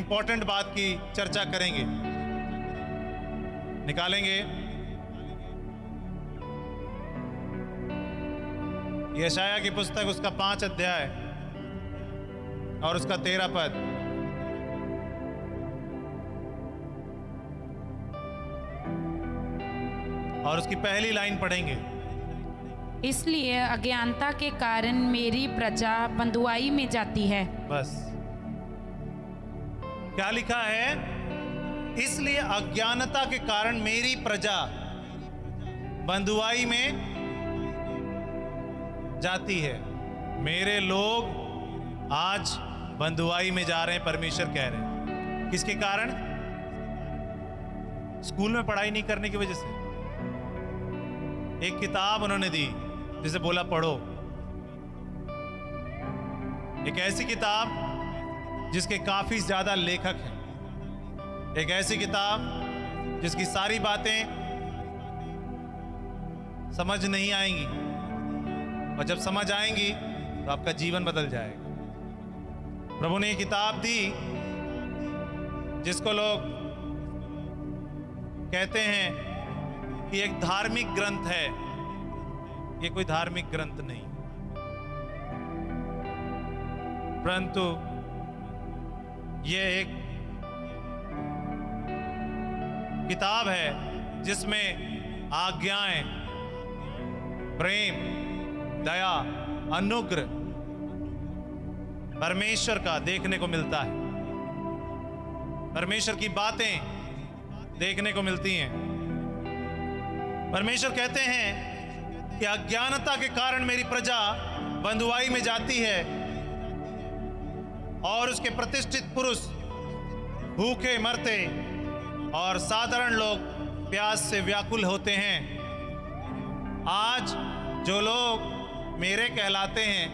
Important बात की चर्चा करेंगे, निकालेंगे। यशाया की पुस्तक, उसका 5 अध्याय और उसका 13 पद। और उसकी पहली लाइन पढ़ेंगे। इसलिए अज्ञानता के कारण मेरी प्रजा बंधुआई में जाती है। बस क्या लिखा है? इसलिए अज्ञानता के कारण मेरी प्रजा बंधुआई में जाती है। मेरे लोग आज बंधुआई में जा रहे हैं, परमेश्वर कह रहे हैं। किसके कारण? स्कूल में पढ़ाई नहीं करने की वजह से। एक किताब उन्होंने दी जिसे बोला पढ़ो, एक ऐसी किताब जिसके काफी ज्यादा लेखक हैं, एक ऐसी किताब जिसकी सारी बातें समझ नहीं आएंगी, और जब समझ आएंगी तो आपका जीवन बदल जाएगा। प्रभु ने ये किताब दी जिसको लोग कहते हैं कि एक धार्मिक ग्रंथ है। ये कोई धार्मिक ग्रंथ नहीं, परंतु ये एक किताब है जिसमें आज्ञाएं, प्रेम, दया, अनुग्रह परमेश्वर का देखने को मिलता है। परमेश्वर की बातें देखने को मिलती हैं। परमेश्वर कहते हैं कि अज्ञानता के कारण मेरी प्रजा बंधुआई में जाती है और उसके प्रतिष्ठित पुरुष भूखे मरते और साधारण लोग प्यास से व्याकुल होते हैं। आज जो लोग मेरे कहलाते हैं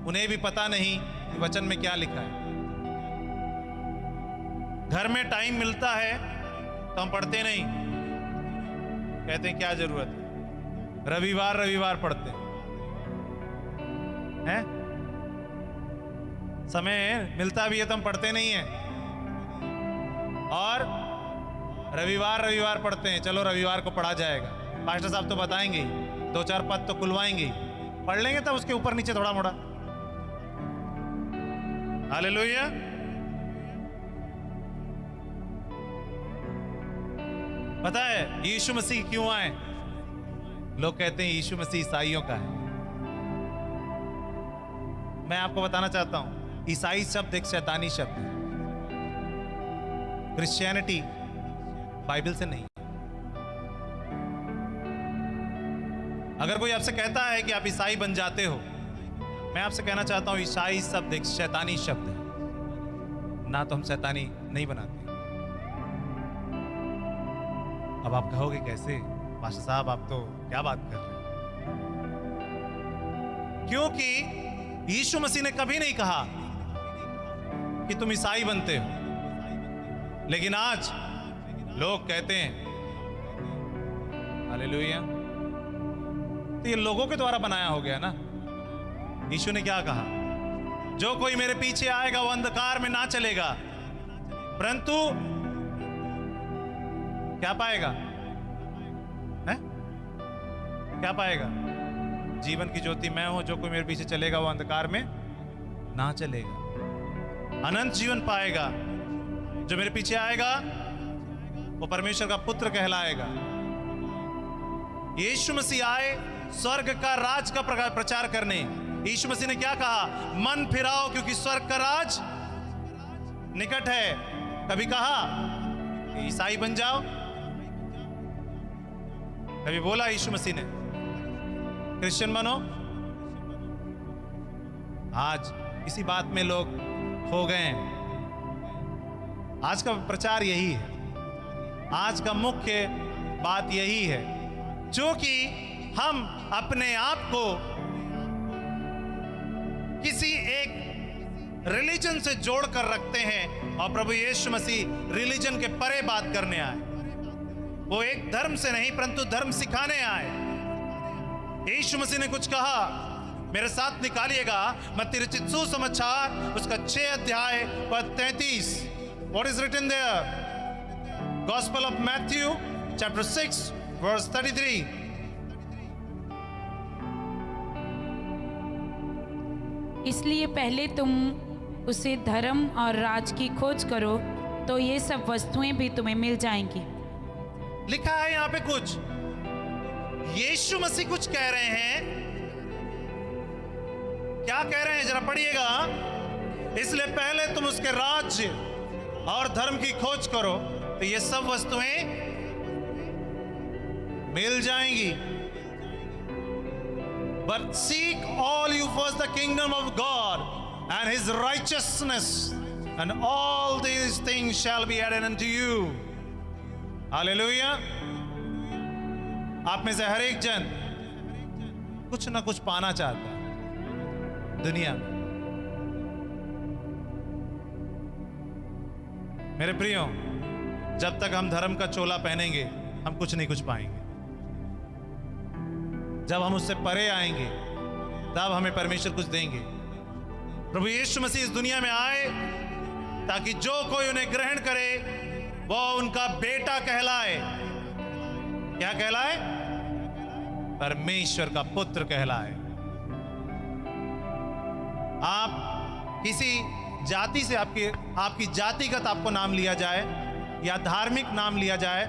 उन्हें भी पता नहीं कि वचन में क्या लिखा है। घर में टाइम मिलता है तो हम पढ़ते नहीं, कहते हैं क्या जरूरत है, रविवार पढ़ते हैं। समय मिलता भी है तो हम पढ़ते नहीं हैं, और रविवार पढ़ते हैं। चलो रविवार को पढ़ा जाएगा, पास्टर साहब तो बताएंगे ही, 2-4 पद तो खुलवाएंगे ही, पढ़ लेंगे तब उसके ऊपर नीचे थोड़ा मोड़ा। हालेलुया। पता है यीशु मसीह क्यों आए? लोग कहते हैं यीशु मसीह ईसाइयों का है। मैं आपको बताना चाहता हूं, ईसाई शब्द एक शैतानी शब्द है। क्रिश्चियनिटी बाइबल से नहीं। अगर कोई आपसे कहता है कि आप ईसाई बन जाते हो, मैं आपसे कहना चाहता हूं ईसाई शब्द एक शैतानी शब्द है ना, तो हम शैतानी नहीं बनाते। अब आप कहोगे कैसे पास्टर साहब, आप तो क्या बात कर रहे हैं? क्योंकि यीशु मसीह ने कभी नहीं कहा कि तुम ईसाई बनते हो, लेकिन आज लोग कहते हैं। हालेलुया। तो ये लोगों के द्वारा बनाया हो गया ना। यीशु ने क्या कहा? जो कोई मेरे पीछे आएगा वो अंधकार में ना चलेगा, परंतु क्या पाएगा? है? क्या पाएगा? जीवन की ज्योति मैं हूं, जो कोई मेरे पीछे चलेगा वो अंधकार में ना चलेगा, अनंत जीवन पाएगा। जो मेरे पीछे आएगा वो परमेश्वर का पुत्र कहलाएगा। यीशु मसीह आए स्वर्ग का राज का प्रचार करने। यीशु मसीह ने क्या कहा? मन फिराओ क्योंकि स्वर्ग का राज निकट है। कभी कहा कि ईसाई बन जाओ? कभी बोला यीशु मसीह ने क्रिश्चियन बनो? आज इसी बात में लोग खो गए हैं। आज का प्रचार यही है, आज का मुख्य बात यही है, जो कि हम अपने आप को किसी एक रिलीजन से जोड़कर रखते हैं, और प्रभु यीशु मसीह रिलीजन के परे बात करने आए। वो एक धर्म से नहीं परंतु धर्म सिखाने आए। यीशु मसीह ने कुछ कहा, मेरे साथ निकालिएगा मत्ती रचित सुसमाचार उसका 6 अध्याय पद 33। What is written there? Gospel of Matthew, chapter 6, verse 33. इसलिए पहले तुम उसे धर्म और राज की खोज करो तो ये सब वस्तुएं भी तुम्हें मिल जाएंगी। लिखा है यहां पे कुछ, यीशु मसीह कुछ कह रहे हैं। क्या कह रहे हैं जरा पढ़िएगा। इसलिए पहले तुम उसके राज्य और धर्म की खोज करो तो ये सब वस्तुएं मिल जाएंगी। But seek all you first the kingdom of God and his righteousness, and all these things shall be added unto you. Hallelujah. आप में से हर एक जन कुछ ना कुछ पाना चाहता है दुनिया में। मेरे प्रियो, जब तक हम धर्म का चोला पहनेंगे हम कुछ नहीं कुछ पाएंगे। जब हम उससे परे आएंगे तब हमें परमेश्वर कुछ देंगे। प्रभु यीशु मसीह इस दुनिया में आए ताकि जो कोई उन्हें ग्रहण करे वो उनका बेटा कहलाए। क्या कहलाए? परमेश्वर का पुत्र कहलाए। आप किसी जाति से आपकी जातिगत आपको नाम लिया जाए या धार्मिक नाम लिया जाए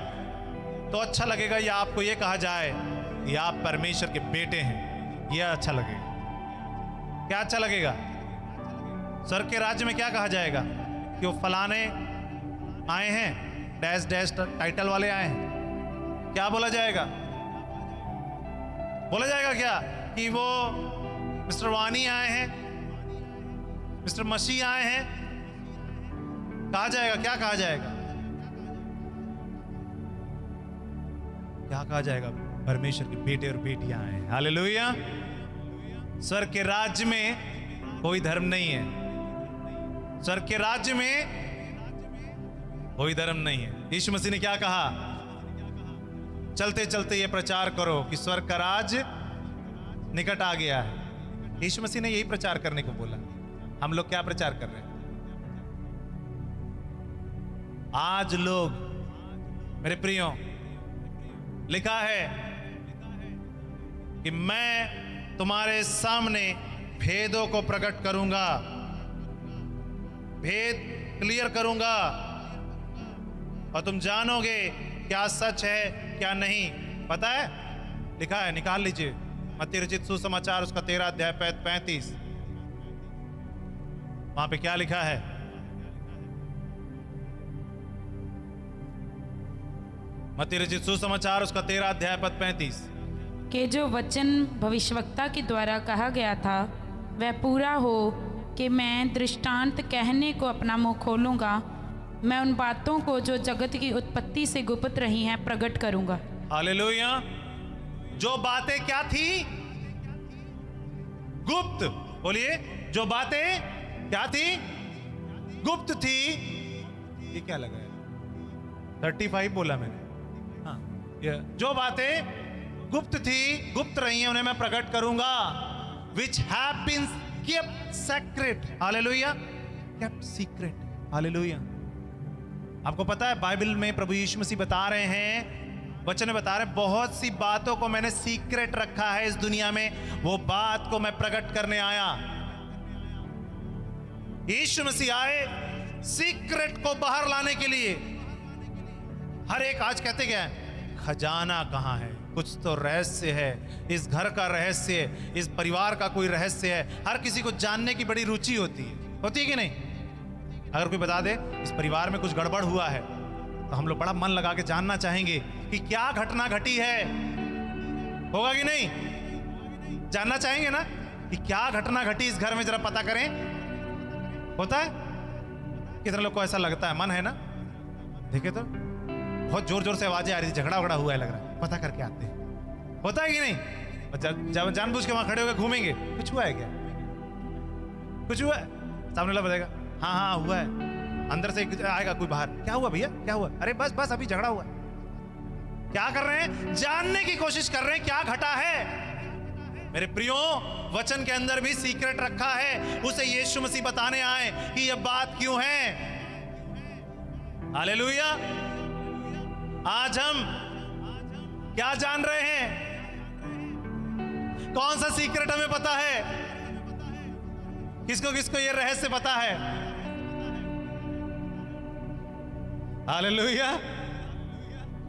तो अच्छा लगेगा, या आपको यह कहा जाए कि आप परमेश्वर के बेटे हैं, यह अच्छा लगेगा। क्या अच्छा लगेगा? स्वर्ग के राज्य में क्या कहा जाएगा कि वो फलाने आए हैं, डैश डैश टाइटल वाले आए हैं। क्या बोला जाएगा? बोला जाएगा क्या कि वो मिस्टर वानी आए हैं, मिस्टर मसीह आए हैं? कहा जाएगा? क्या कहा जाएगा? क्या कहा जाएगा? परमेश्वर के बेटे और बेटियां आए हैं। हालेलुया। स्वर्ग के राज्य में कोई धर्म नहीं है। स्वर्ग के राज्य में कोई धर्म नहीं है। यीशु मसीह ने क्या कहा? चलते चलते ये प्रचार करो कि स्वर्ग का राज निकट आ गया है। यीशु मसीह ने यही प्रचार करने को बोला। हम लोग क्या प्रचार कर रहे हैं? आज लोग, मेरे प्रियो, लिखा है कि मैं तुम्हारे सामने भेदों को प्रकट करूंगा, भेद क्लियर करूंगा और तुम जानोगे क्या सच है क्या नहीं। पता है? लिखा है, निकाल लीजिए, मत्ती रचित सुसमाचार उसका 13 अध्याय 35। वहां पे क्या लिखा है? मत्ती रचित सुसमाचार उसका 13 अध्याय 35 कि जो वचन भविष्यवक्ता के द्वारा कहा गया था वह पूरा हो कि मैं दृष्टांत कहने को अपना मुंह खोलूंगा, मैं उन बातों को जो जगत की उत्पत्ति से गुप्त रही हैं प्रकट करूंगा। हालेलुया। जो बातें क्या थी? गुप्त। बोलिए, जो बातें क्या थी? गुप्त थी। ये क्या लगा है? 35 बोला मैंने। हाँ, जो बातें गुप्त थी, गुप्त रही हैं, उन्हें मैं प्रकट करूंगा। Which have been kept secret. Hallelujah. Kept secret. Hallelujah. आपको पता है बाइबल में प्रभु यीशु मसीह बता रहे हैं, वचन में बता रहे हैं, बहुत सी बातों को मैंने सीक्रेट रखा है इस दुनिया में, वो बात को मैं प्रकट करने आया। यीशु मसीह आए सीक्रेट को बाहर लाने के लिए। हर एक आज कहते क्या है? खजाना कहाँ है? कुछ तो रहस्य है, इस घर का रहस्य है, इस परिवार का कोई रहस्य है। हर किसी को जानने की बड़ी रुचि होती है कि नहीं? अगर कोई बता दे इस परिवार में कुछ गड़बड़ हुआ है तो हम लोग बड़ा मन लगा के जानना चाहेंगे कि क्या घटना घटी है। होगा कि नहीं? जानना चाहेंगे ना कि क्या घटना घटी इस घर में, जरा पता करें। होता है? कितने लोग को ऐसा लगता है? मन है ना? देखे तो बहुत जोर जोर से आवाजें आ रही थी, झगड़ा वगड़ा हुआ है लग रहा है, पता करके आते हैं। होता है कि नहीं? जब जानबूझ के वहां खड़े होकर घूमेंगे, कुछ हुआ है क्या? कुछ हुआ है? सामने वाला बताएगा हाँ हाँ हुआ है। अंदर से आएगा कोई बाहर, क्या हुआ भैया, क्या हुआ? अरे बस बस अभी झगड़ा हुआ। क्या कर रहे हैं? जानने की कोशिश कर रहे हैं क्या घटा है। मेरे प्रियो, वचन के अंदर भी सीक्रेट रखा है, उसे यीशु मसीह बताने आए कि यह बात क्यों है। हालेलुया। आज हम क्या जान रहे हैं? कौन सा सीक्रेट हमें पता है? किसको किसको ये रहस्य पता है? हालेलुया।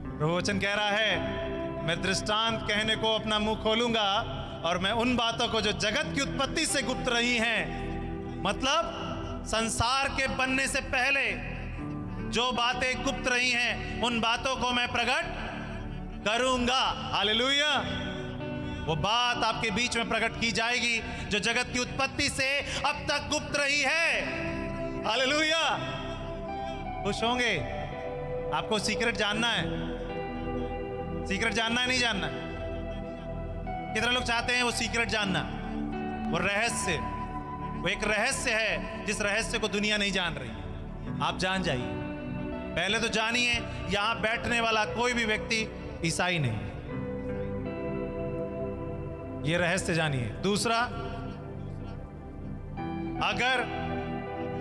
प्रभु वचन कह रहा है, मैं दृष्टांत कहने को अपना मुंह खोलूंगा और मैं उन बातों को जो जगत की उत्पत्ति से गुप्त रही हैं, मतलब संसार के बनने से पहले जो बातें गुप्त रही हैं, उन बातों को मैं प्रकट करूंगा। हालेलुया। वो बात आपके बीच में प्रकट की जाएगी जो जगत की उत्पत्ति से अब तक गुप्त रही है। हालेलुया। खुश होंगे? आपको सीक्रेट जानना है? सीक्रेट जानना है, नहीं जानना? कितने लोग चाहते हैं वो सीक्रेट जानना? वो रहस्य, वो एक रहस्य है जिस रहस्य को दुनिया नहीं जान रही। आप जान जाइए। पहले तो जानिए, यहां बैठने वाला कोई भी व्यक्ति ईसाई नहीं। ये रहस्य जानिए। दूसरा, अगर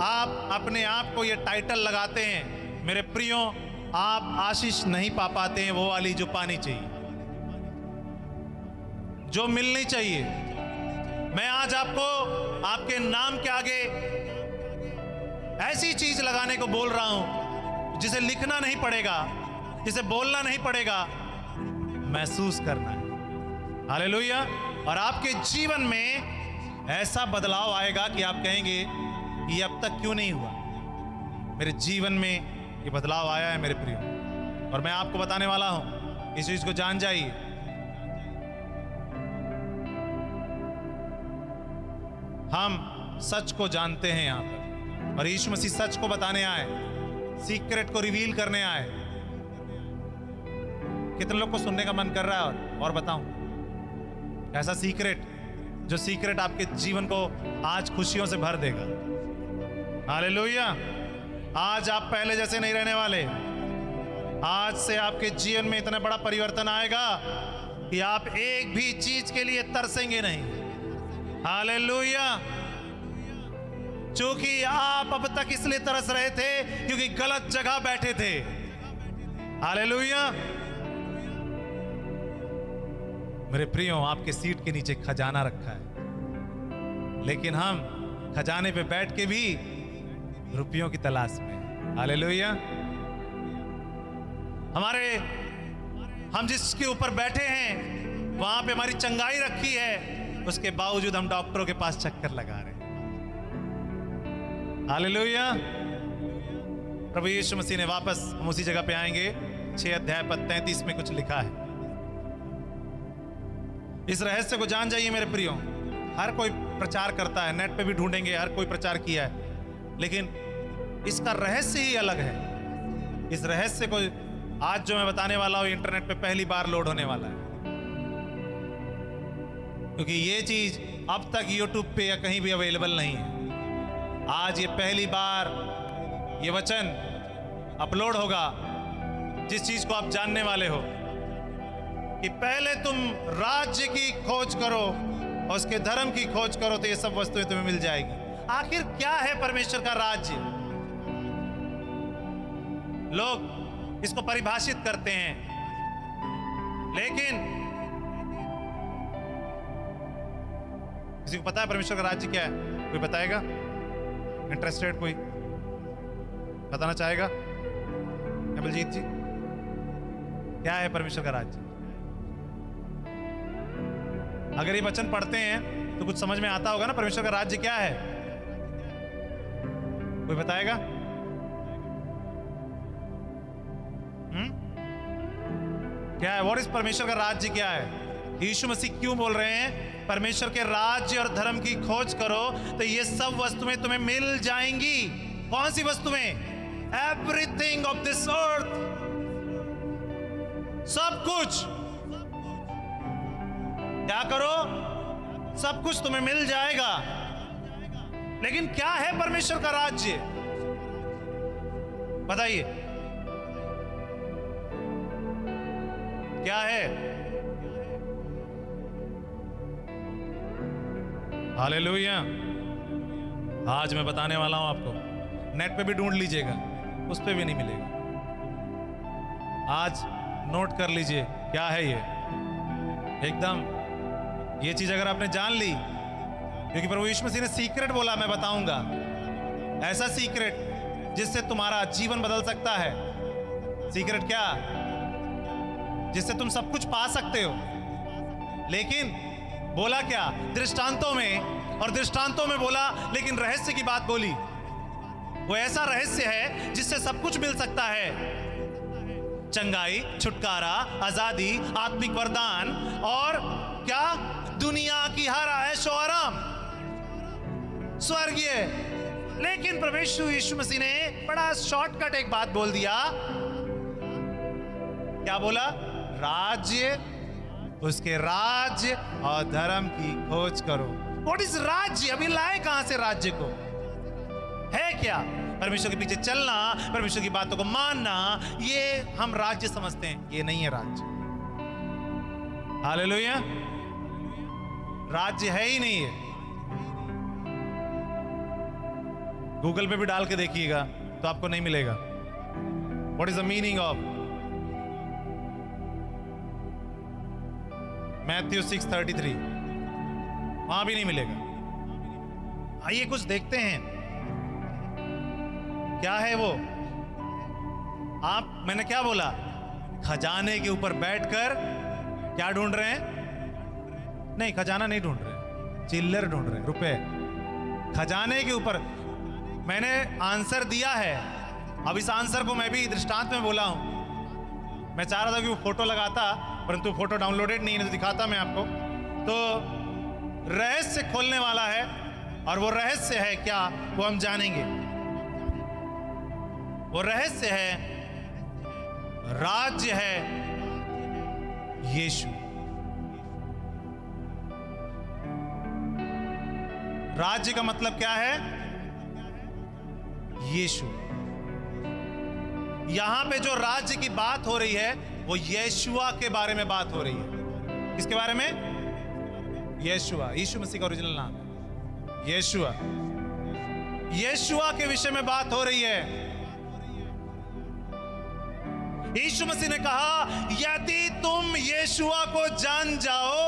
आप अपने आप को ये टाइटल लगाते हैं, मेरे प्रियो, आप आशीष नहीं पा पाते हैं वो वाली जो पानी चाहिए, जो मिलनी चाहिए। मैं आज आपको आपके नाम के आगे ऐसी चीज लगाने को बोल रहा हूं जिसे लिखना नहीं पड़ेगा, जिसे बोलना नहीं पड़ेगा, महसूस करना है। हालेलुया। और आपके जीवन में ऐसा बदलाव आएगा कि आप कहेंगे ये अब तक क्यों नहीं हुआ? मेरे जीवन में ये बदलाव आया है मेरे प्रियो, और मैं आपको बताने वाला हूं। इस चीज को जान जाइए। हम सच को जानते हैं यहां पर, और यीशु मसीह सच को बताने आए, सीक्रेट को रिवील करने आए। कितने लोग को सुनने का मन कर रहा है? और बताऊं ऐसा सीक्रेट, जो सीक्रेट आपके जीवन को आज खुशियों से भर देगा। हालेलुया। आज आप पहले जैसे नहीं रहने वाले। आज से आपके जीवन में इतना बड़ा परिवर्तन आएगा कि आप एक भी चीज के लिए तरसेंगे नहीं। हालेलुया। क्योंकि आप अब तक इसलिए तरस रहे थे क्योंकि गलत जगह बैठे थे। हालेलुया। मेरे प्रियो, आपके सीट के नीचे खजाना रखा है, लेकिन हम खजाने पे बैठ के भी रुपयों की तलाश में। हालेलुया। हम जिसके ऊपर बैठे हैं वहां पे हमारी चंगाई रखी है, उसके बावजूद हम डॉक्टरों के पास चक्कर लगा रहे हैं। हालेलुया। प्रभु यीशु मसीह ने वापस, हम उसी जगह पे आएंगे, 6 अध्याय पद 33 में कुछ लिखा है। इस रहस्य को जान जाइए मेरे प्रियो। हर कोई प्रचार करता है, नेट पे भी ढूंढेंगे, हर कोई प्रचार किया है, लेकिन इसका रहस्य ही अलग है। इस रहस्य को आज जो मैं बताने वाला हूं, इंटरनेट पे पहली बार लोड होने वाला है, क्योंकि ये चीज अब तक यूट्यूब पे या कहीं भी अवेलेबल नहीं है। आज ये पहली बार ये वचन अपलोड होगा, जिस चीज को आप जानने वाले हो कि पहले तुम राज्य की खोज करो और उसके धर्म की खोज करो तो ये सब वस्तुएं तुम्हें मिल जाएगी। आखिर क्या है परमेश्वर का राज्य? लोग इसको परिभाषित करते हैं, लेकिन किसी को पता है परमेश्वर का राज्य क्या है? कोई बताएगा? इंटरेस्टेड कोई बताना चाहेगा? बलजीत जी, क्या है परमेश्वर का राज्य? अगर ये वचन पढ़ते हैं तो कुछ समझ में आता होगा ना, परमेश्वर का राज्य क्या है? कोई बताएगा? क्या है? व्हाट इज परमेश्वर का राज्य क्या है? यीशु मसीह क्यों बोल रहे हैं परमेश्वर के राज्य और धर्म की खोज करो तो ये सब वस्तुएं तुम्हें मिल जाएंगी? कौन सी वस्तुएं? एवरीथिंग ऑफ दिस अर्थ, सब कुछ। क्या करो? सब कुछ तुम्हें मिल जाएगा। लेकिन क्या है परमेश्वर का राज्य? बताइए, क्या है? हालेलुया। आज मैं बताने वाला हूं आपको, नेट पे भी ढूंढ लीजिएगा, उस पर भी नहीं मिलेगा। आज नोट कर लीजिए क्या है ये, एकदम ये चीज अगर आपने जान ली, क्योंकि प्रभु यीशु मसीह ने सीक्रेट बोला, मैं बताऊंगा ऐसा सीक्रेट जिससे तुम्हारा जीवन बदल सकता है। सीक्रेट क्या? जिससे तुम सब कुछ पा सकते हो। लेकिन बोला क्या? दृष्टांतों में, और दृष्टांतों में बोला लेकिन रहस्य की बात बोली। वो ऐसा रहस्य है जिससे सब कुछ मिल सकता है, चंगाई, छुटकारा, आजादी, आत्मिक वरदान और क्या, दुनिया की हर ऐशो आराम, स्वर्गीय। लेकिन प्रभु यीशु मसीह ने बड़ा शॉर्टकट एक बात बोल दिया। क्या बोला? राज्य, उसके राज्य और धर्म की खोज करो। व्हाट इज राज्य? अभी लाए कहां से राज्य को? है क्या? परमेश्वर के पीछे चलना, परमेश्वर की बातों को मानना, ये हम राज्य समझते हैं। ये नहीं है राज्य। हालेलुया। राज्य है ही नहीं है। गूगल पे भी डाल के देखिएगा तो आपको नहीं मिलेगा। What is the meaning of Matthew 6:33? वहां भी नहीं मिलेगा। आइए कुछ देखते हैं क्या है वो। मैंने क्या बोला? खजाने के ऊपर बैठकर क्या ढूंढ रहे हैं? नहीं, खजाना नहीं ढूंढ रहे, चिल्लर ढूंढ रहे हैं, रुपए। खजाने के ऊपर मैंने आंसर दिया है। अब इस आंसर को मैं भी दृष्टांत में बोला हूं। मैं चाह रहा था कि वो फोटो लगाता, परंतु फोटो डाउनलोडेड नहीं है, तो दिखाता मैं आपको। तो रहस्य खोलने वाला है, और वो रहस्य है क्या, वो हम जानेंगे। वो रहस्य है, राज्य है यीशु। राज्य का मतलब क्या है? यीशु। यहां पे जो राज्य की बात हो रही है वो यीशुआ के बारे में बात हो रही है। किसके बारे में? यीशुआ। यीशु मसीह का ओरिजिनल नाम है यीशुआ। यीशुआ के विषय में बात हो रही है। यीशु मसीह ने कहा, यदि तुम यीशुआ को जान जाओ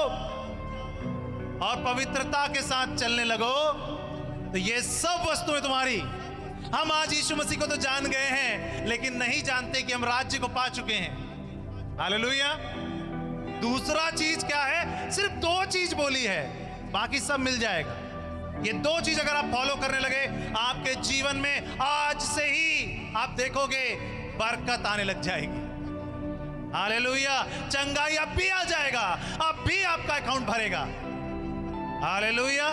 और पवित्रता के साथ चलने लगो तो ये सब वस्तुएं तुम्हारी। हम आज यीशु मसीह को तो जान गए हैं, लेकिन नहीं जानते कि हम राज्य को पा चुके हैं। हालेलुया। दूसरा चीज क्या है? सिर्फ 2 चीज बोली है, बाकी सब मिल जाएगा। ये 2 चीज अगर आप फॉलो करने लगे, आपके जीवन में आज से ही आप देखोगे बरकत आने लग जाएगी। हालेलुया। चंगाई अब भी आ जाएगा, अब भी आपका अकाउंट भरेगा। हालेलुया।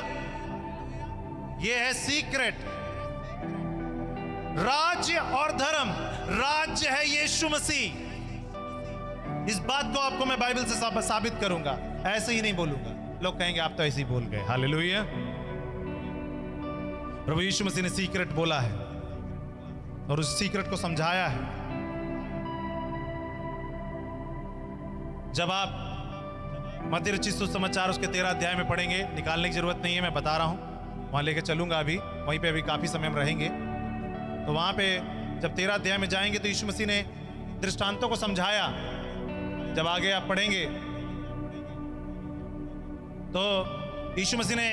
ये है सीक्रेट। राज्य और धर्म। राज्य है यीशु मसीह। इस बात को आपको मैं बाइबल से साबित करूंगा, ऐसे ही नहीं बोलूंगा। लोग कहेंगे आप तो ऐसे ही बोल गए। हालेलुया। प्रभु यीशु मसीह ने सीक्रेट बोला है और उस सीक्रेट को समझाया है। जब आप मत्ती रचित सुसमाचार उसके 13 अध्याय में पढ़ेंगे, निकालने की जरूरत नहीं है, मैं बता रहा हूं, वहां लेके चलूंगा। अभी वहीं पे अभी काफी समय में रहेंगे, तो वहां पे जब 13 अध्याय में जाएंगे तो यीशु मसीह ने दृष्टांतों को समझाया। जब आगे आप पढ़ेंगे तो यीशु मसीह ने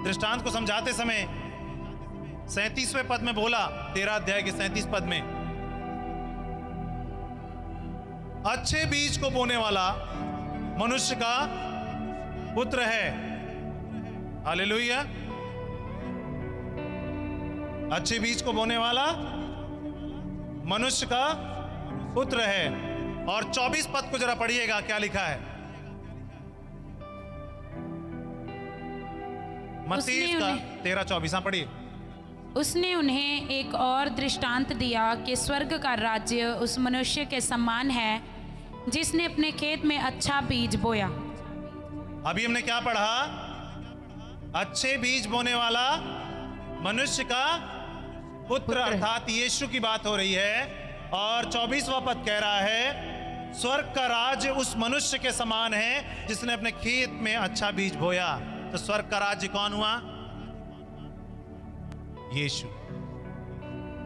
दृष्टांत को समझाते समय 37वें पद में बोला, 13 अध्याय के 37 पद में, अच्छे बीज को बोने वाला मनुष्य का पुत्र है। हालेलुया। अच्छे बीज को बोने वाला मनुष्य का पुत्र है। और 24 पद को जरा पढ़िएगा, क्या लिखा है? मत्ती का 13:24। हाँ, पढ़िए। उसने उन्हें एक और दृष्टांत दिया कि स्वर्ग का राज्य उस मनुष्य के समान है जिसने अपने खेत में अच्छा बीज बोया। अभी हमने क्या पढ़ा? अच्छे बीज बोने वाला मनुष्य का पुत्र, अर्थात यीशु की बात हो रही है। और 24वां पद कह रहा है, स्वर्ग का राज्य उस मनुष्य के समान है जिसने अपने खेत में अच्छा बीज बोया। तो स्वर्ग का राज्य कौन हुआ? यीशु।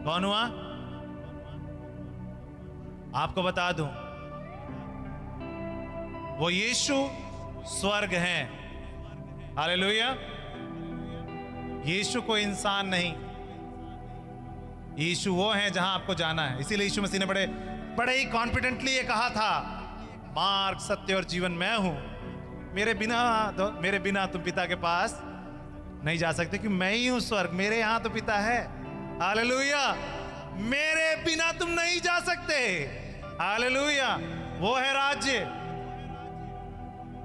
कौन हुआ? आपको बता दूं, वो यीशु स्वर्ग है। हालेलुया। यीशु कोई इंसान नहीं, यीशु वो है जहां आपको जाना है। इसीलिए यीशु मसीह ने बड़े ही कॉन्फिडेंटली ये कहा था, मार्ग, सत्य और जीवन मैं हूं, मेरे बिना तुम पिता के पास नहीं जा सकते, कि मैं ही हूं स्वर्ग, मेरे यहां तो पिता है। हालेलुया। मेरे बिना तुम नहीं जा सकते। हालेलुया। वो है राज्य,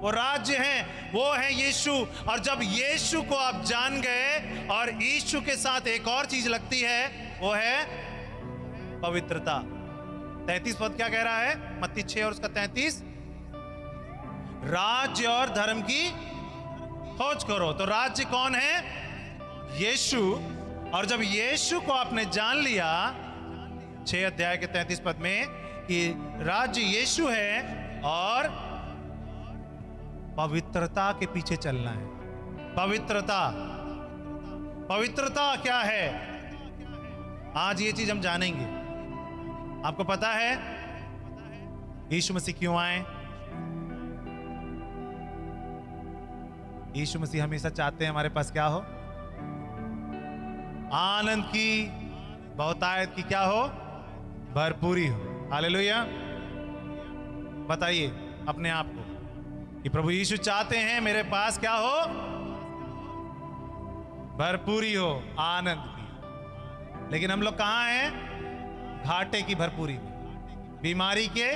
वो राज्य है, वो है यीशु। और जब यीशु को आप जान गए, और यीशु के साथ एक और चीज लगती है, वो है पवित्रता। 33 पद क्या कह रहा है? मत्ती 6 और उसका 33, राज्य और धर्म की खोज करो। तो राज्य कौन है? यीशु। और जब यीशु को आपने जान लिया, 6 अध्याय के 33 पद में, कि राज्य यीशु है और पवित्रता के पीछे चलना है। पवित्रता, पवित्रता क्या है? आज ये चीज हम जानेंगे। आपको पता है यीशु मसीह क्यों आए? यीशु मसीह हमेशा चाहते हैं हमारे पास क्या हो? आनंद की, बहुतायत की क्या हो? भरपूरी हो। हालेलुया। बताइए अपने आप को कि प्रभु यीशु चाहते हैं मेरे पास क्या हो? भरपूरी हो, आनंद की। लेकिन हम लोग कहां हैं? घाटे की भरपूरी में, बीमारी के,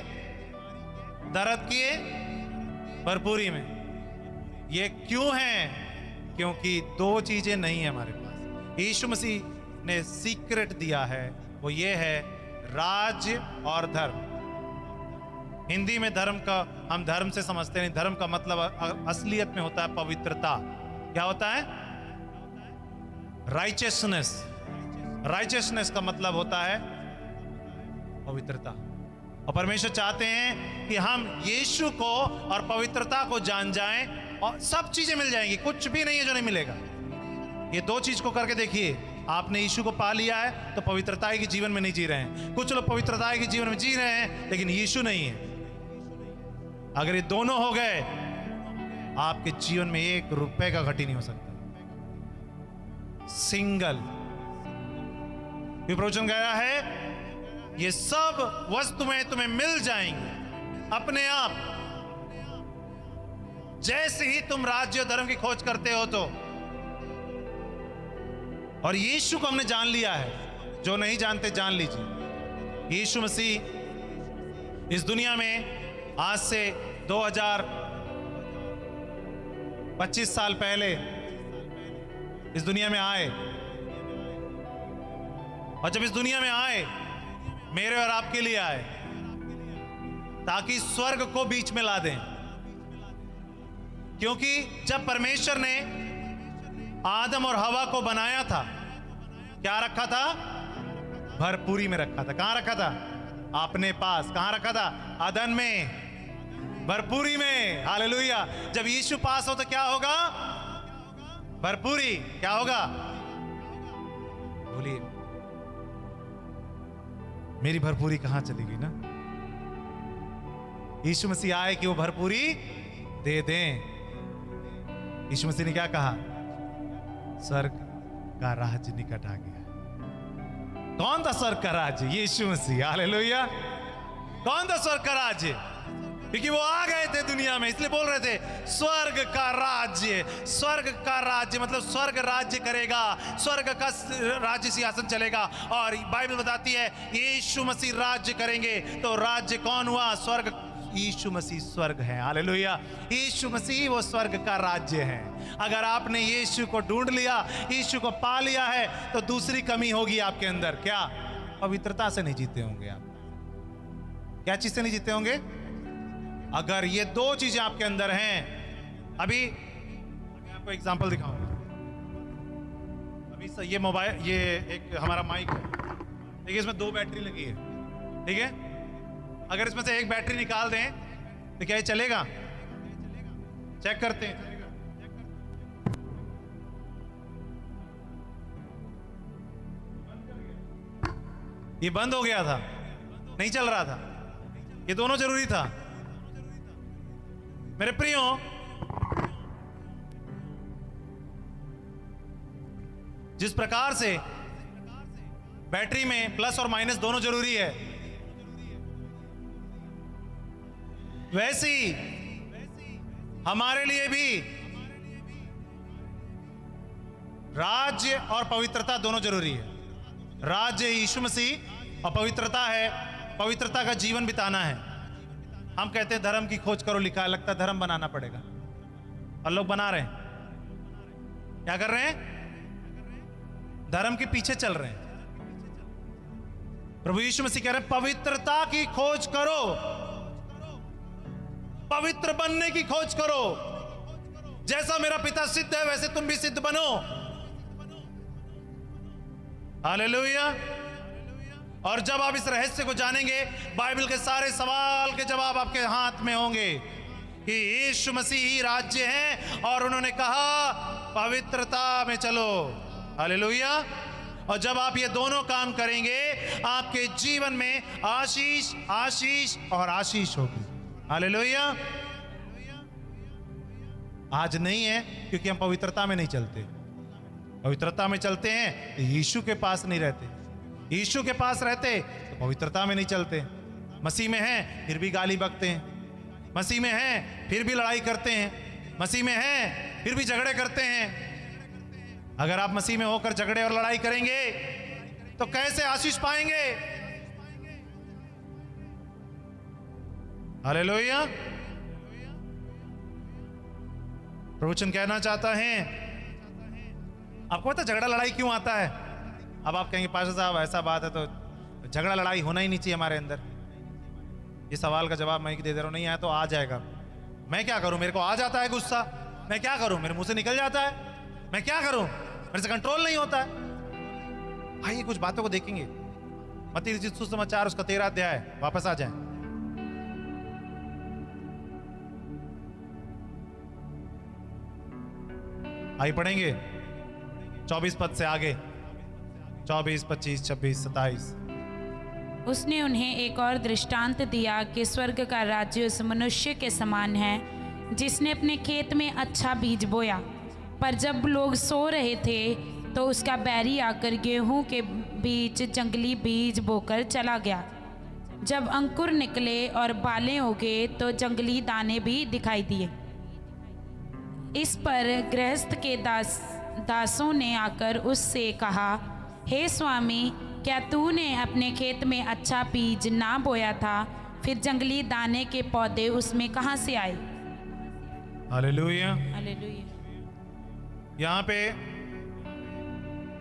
दर्द के भरपूरी में। ये क्यों है? क्योंकि दो चीजें नहीं है हमारे पास। यीशु मसीह ने सीक्रेट दिया है, वो ये है राज्य और धर्म। हिंदी में धर्म का हम धर्म से समझते नहीं, धर्म का मतलब असलियत में होता है पवित्रता। क्या होता है? राइचियसनेस। राइचियसनेस का मतलब होता है पवित्रता। और परमेश्वर चाहते हैं कि हम यीशु को और पवित्रता को जान जाएं, और सब चीजें मिल जाएंगी। कुछ भी नहीं है जो नहीं मिलेगा। ये दो चीज को करके देखिए। आपने यीशु को पा लिया है तो पवित्रता के जीवन में नहीं जी रहे हैं। कुछ लोग पवित्रता के जीवन में जी रहे हैं लेकिन यीशु नहीं है। अगर ये दोनों हो गए, आपके जीवन में 1 रुपए का घटी नहीं हो सकता। सिंगल। प्रवचन कह रहा है ये सब वस्तुएं तुम्हें मिल जाएंगी अपने आप, जैसे ही तुम राज्य और धर्म की खोज करते हो। तो और यीशु को हमने जान लिया है। जो नहीं जानते जान लीजिए। यीशु मसीह इस दुनिया में आज से 2025 साल पहले इस दुनिया में आए। और जब इस दुनिया में आए, मेरे और आपके लिए आए, ताकि स्वर्ग को बीच में ला दें। क्योंकि जब परमेश्वर ने आदम और हवा को बनाया था, क्या रखा था? भरपूरी में रखा था। कहां रखा था? अपने पास। कहां रखा था? अदन में, भरपूरी में। हालेलुया। जब यीशु पास हो तो क्या होगा? भरपूरी। क्या होगा? बोलिए। मेरी भरपूरी कहां चली गई ना? यीशु मसीह आए कि वो भरपूरी दे दें। यीशु मसीह ने क्या कहा? स्वर्ग का राज्य निकट आ गया। कौन था स्वर्ग का राज्य? यीशु मसीह। हालेलुया। कौन था स्वर्ग का राज्य? क्योंकि वो आ गए थे दुनिया में, इसलिए बोल रहे थे स्वर्ग का राज्य। स्वर्ग का राज्य मतलब स्वर्ग राज्य करेगा, स्वर्ग का राज्य सिंहासन चलेगा। और बाइबल बताती है यीशु मसीह राज्य करेंगे। तो राज्य कौन हुआ? स्वर्ग। यीशु मसीह स्वर्ग है। हालेलुया। यीशु मसीह वो स्वर्ग का राज्य है। अगर आपने यीशु को ढूंढ लिया, यीशु को पा लिया है, तो दूसरी कमी होगी आपके अंदर। क्या? पवित्रता से नहीं जीते होंगे आप। क्या चीज से नहीं जीते होंगे? अगर ये दो चीजें आपके अंदर हैं। अभी मैं आपको एग्जांपल दिखाऊंगा। अभी ये मोबाइल, ये एक हमारा माइक है, देखिए इसमें 2 बैटरी लगी है, ठीक है? अगर इसमें से एक बैटरी निकाल दें तो क्या ये चलेगा? चेक करते हैं। ये बंद हो गया था, नहीं चल रहा था। ये दोनों जरूरी था। मेरे प्रियो, जिस प्रकार से बैटरी में प्लस और माइनस दोनों जरूरी है, वैसे ही हमारे लिए भी राज्य और पवित्रता दोनों जरूरी है। राज्य यीशु मसीह और पवित्रता है, पवित्रता का जीवन बिताना है। हम कहते हैं धर्म की खोज करो, लिखा है, लगता है धर्म बनाना पड़ेगा, और लोग बना रहे हैं। क्या कर रहे हैं? धर्म के पीछे चल रहे हैं। प्रभु यीशु मसीह कह रहे हैं पवित्रता की खोज करो, पवित्र बनने की खोज करो। जैसा मेरा पिता सिद्ध है वैसे तुम भी सिद्ध बनो। हालेलुया। और जब आप इस रहस्य को जानेंगे, बाइबल के सारे सवाल के जवाब आपके हाथ में होंगे कि यीशु मसीह ही राज्य हैं और उन्होंने कहा पवित्रता में चलो। हालेलुया। और जब आप ये दोनों काम करेंगे, आपके जीवन में आशीष, आशीष और आशीष होगी। हालेलुया। आज नहीं है क्योंकि हम पवित्रता में नहीं चलते। पवित्रता में चलते हैं तो यीशु के पास नहीं रहते। यीशु के पास रहते तो पवित्रता में नहीं चलते। मसीह में हैं फिर भी गाली बकते हैं, मसीह में हैं फिर भी लड़ाई करते हैं, मसीह में हैं फिर भी झगड़े करते हैं। अगर आप मसीह में होकर झगड़े और लड़ाई करेंगे तो कैसे आशीष पाएंगे? हालेलुया। प्रवचन कहना चाहता है, आपको पता झगड़ा लड़ाई क्यों आता है? अब आप कहेंगे पास्टर साहब ऐसा बात है तो झगड़ा लड़ाई होना ही नहीं चाहिए हमारे अंदर। ये सवाल का जवाब मैं दे दे रहा हूं, नहीं आया तो आ जाएगा। मैं क्या करूं? मेरे को आ जाता है गुस्सा, मैं क्या करूं? मेरे मुंह से निकल जाता है, मैं क्या करूं? मेरे से कंट्रोल नहीं होता है। आइए कुछ बातों को देखेंगे। मत्ती रचित सुसमाचार उसका 13 अध्याय, वापस आ जाएं। आइए पढ़ेंगे 24 पद से आगे, 24, 25, 26, 27। उसने उन्हें एक और दृष्टांत दिया कि स्वर्ग का राज्य उस मनुष्य के समान है जिसने अपने खेत में अच्छा बीज बोया। पर जब लोग सो रहे थे तो उसका बैरी आकर गेहूं के बीच जंगली बीज बोकर चला गया। जब अंकुर निकले और बालें उगे तो जंगली दाने भी दिखाई दिए। इस पर गृहस्थ के दासों ने आकर उससे कहा, हे स्वामी, क्या तूने अपने खेत में अच्छा बीज ना बोया था? फिर जंगली दाने के पौधे उसमें कहाँ से आए? हालेलुया। हालेलुया। यहाँ पे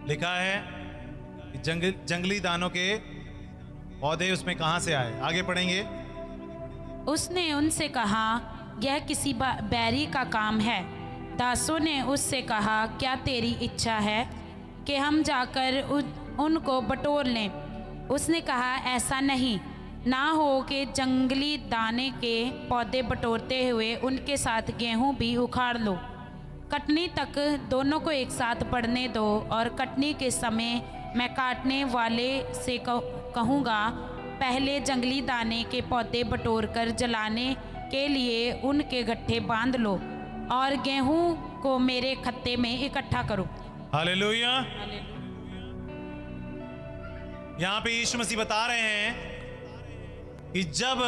लिखा है कि जंगली दानों के पौधे उसमें कहाँ से आए। आगे पढ़ेंगे। उसने उनसे कहा, यह किसी बैरी का काम है। दासों ने उससे कहा, क्या तेरी इच्छा है कि हम जाकर उनको बटोर लें? उसने कहा, ऐसा नहीं, ना हो कि जंगली दाने के पौधे बटोरते हुए उनके साथ गेहूं भी उखाड़ लो। कटनी तक दोनों को एक साथ पड़ने दो, और कटनी के समय मैं काटने वाले से कहूँगा, पहले जंगली दाने के पौधे बटोर कर जलाने के लिए उनके गट्ठे बांध लो, और गेहूं को मेरे खत्ते में इकट्ठा करो। हालेलुया। यहाँ पे यीशु मसीह बता रहे हैं कि जब